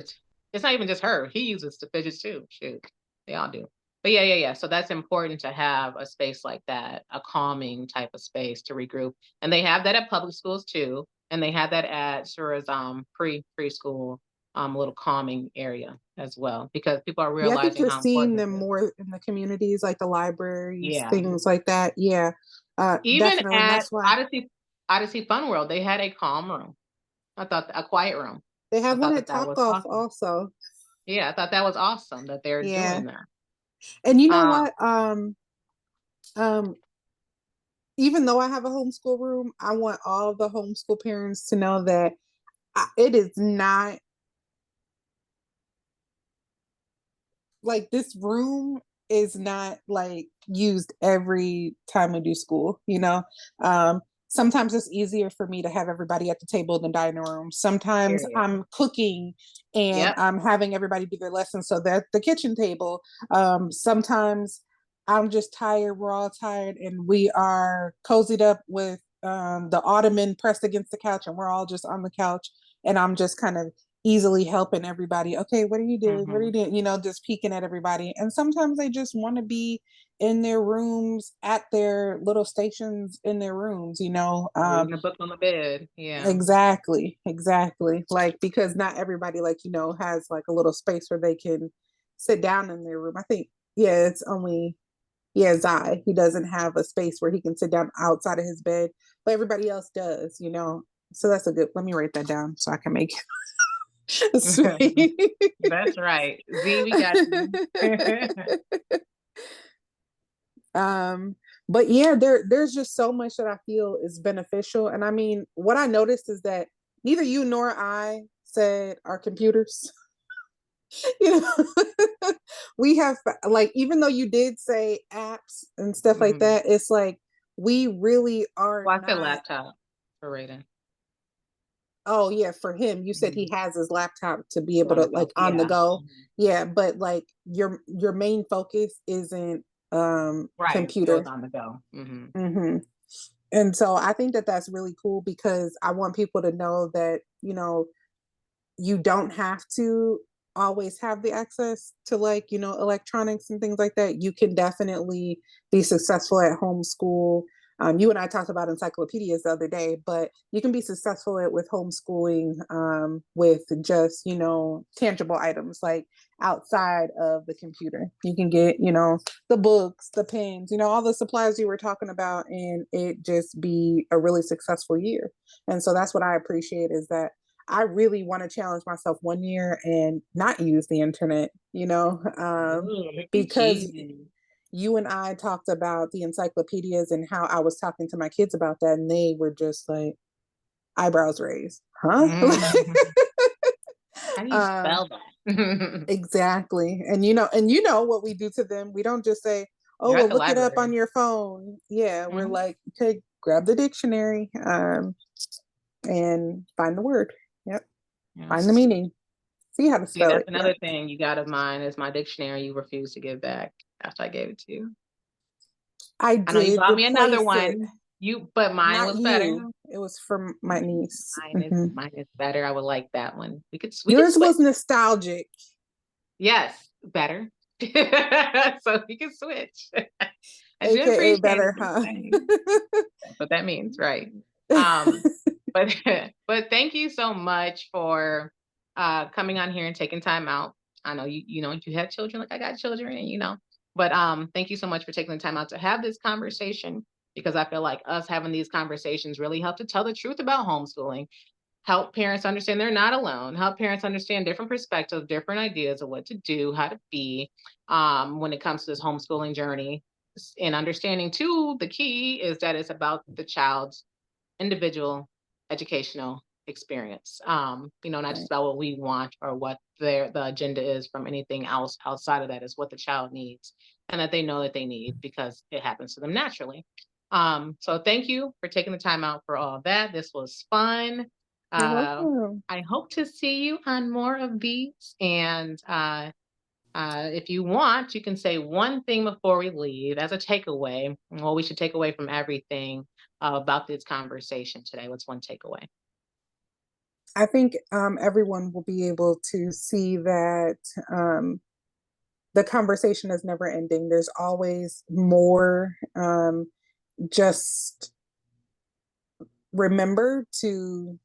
even just her. He uses the fidgets too. Shoot, they all do. But yeah, yeah, yeah. So that's important to have a space like that, a calming type of space to regroup. And they have that at public schools too. And they have that at Sura's preschool, a little calming area as well. Because people are Yeah, I think realizing you're how seeing important them it is. more in the communities, like the libraries, Yeah. things like that. Yeah, Even definitely. And at that's why Odyssey Fun World, they had a calm room. I thought a quiet room. they I have one thought at that that Top was Golf awesome. also. Yeah, I thought that was awesome that they're Yeah. doing that. And you know Um, what? Um, even though I have a homeschool room, I want all the homeschool parents to know that it is not like this room is not like used every time we do school, you know. Sometimes it's easier for me to have everybody at the table in the dining room. Sometimes period. I'm cooking and Yep. I'm having everybody do their lessons so they're at the kitchen table. Sometimes I'm just tired, we're all tired, and we are cozied up with the ottoman pressed against the couch and we're all just on the couch and I'm just kind of easily helping everybody. Okay, what are you doing? What are you Mhm. doing? You know, just peeking at everybody. And sometimes they just want to be in their rooms at their little stations in their rooms, you know. Reading a book on the bed. Yeah. Exactly, exactly. Like because not everybody, like, you know, has like a little space where they can sit down in their room. I think, yeah, it's only yeah, Zai. He doesn't have a space where he can sit down outside of his bed, but everybody else does, you know. So that's a good. Let me write that down so I can make it sweet. That's right. Z, we got you. um, but yeah, there's just so much that I feel is beneficial. And I mean, what I noticed is that neither you nor I said our computers. You know, we have like even though you did say apps and stuff like Mhm. that, it's like we really are Well, I said not. laptop for Raiden. Oh yeah, for him, you said he Mhm. has his laptop to be able On to the like go. on the Yeah. go. Mhm. Yeah, but like your main focus isn't Right. It was computer. on the go. Hmm. Hmm. And so I think that that's really cool because I want people to know that, you know, you don't have to always have the access to like, you know, electronics and things like that. You can definitely be successful at homeschool. You and I talked about encyclopedias the other day, but you can be successful at with homeschooling with just, you know, tangible items like outside of the computer. You can get, you know, the books, the pens, you know, all the supplies you were talking about, and it just be a really successful year. And so that's what I appreciate is that I really want to challenge myself one year and not use the internet, you know, Ooh, look at because you. you and I talked about the encyclopedias and how I was talking to my kids about that, and they were just like eyebrows raised, huh? Mhm. How do you um, spell that? exactly, and you know what we do to them. We don't just say, "Oh, You're at well, the look it up on library. your phone." Yeah, we're Mhm. like, "Okay, grab the dictionary and find the word. Yep, find the Yes. meaning." See how to See, spell that's it. Yep. another thing you got of mine is my dictionary you refused to give back after I gave it to you. I I know you did bought me another replace it. one. But mine Not was better. you. It was from my Mm, niece. Hmm. mine is better. I would like that one. We could Yours switch. was nostalgic, Yes, better. So we can switch. I do aka appreciate it. better, huh? That's what that means, right? Um, but but thank you so much for coming on here and taking time out. I know you know you have children, like I got children, and but thank you so much for taking the time out to have this conversation because I feel like us having these conversations really help to tell the truth about homeschooling. help parents understand they're not alone, help parents understand different perspectives, different ideas of what to do, how to be when it comes to this homeschooling journey. And understanding too, the key is that it's about the child's individual educational experience. Not just Right. about what we want or what the agenda is from anything else outside of that is what the child needs and that they know that they need because it happens to them naturally. So thank you for taking the time out for all of that. This was fun. You're Uh, welcome. I hope to see you on more of these. And if you want, you can say one thing before we leave as a takeaway. Well, we should take away from everything about this conversation today. What's one takeaway? I think everyone will be able to see that the conversation is never ending. There's always more. Just remember to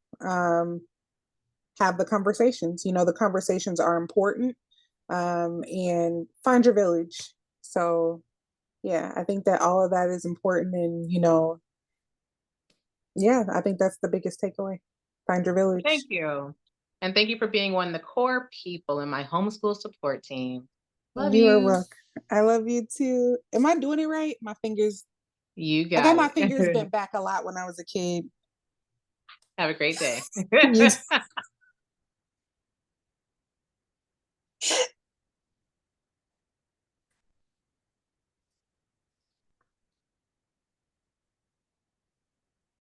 have the conversations. The conversations are important, and find your village. So, yeah, I think that all of that is important. And, yeah, I think that's the biggest takeaway. Find your village. Thank you. And thank you for being one of the core people in my homeschool support team. Love You are you. welcome. I love you too. Am I doing it right? My fingers, You I got got my it. fingers bent back a lot when I was a kid. Have a great day. You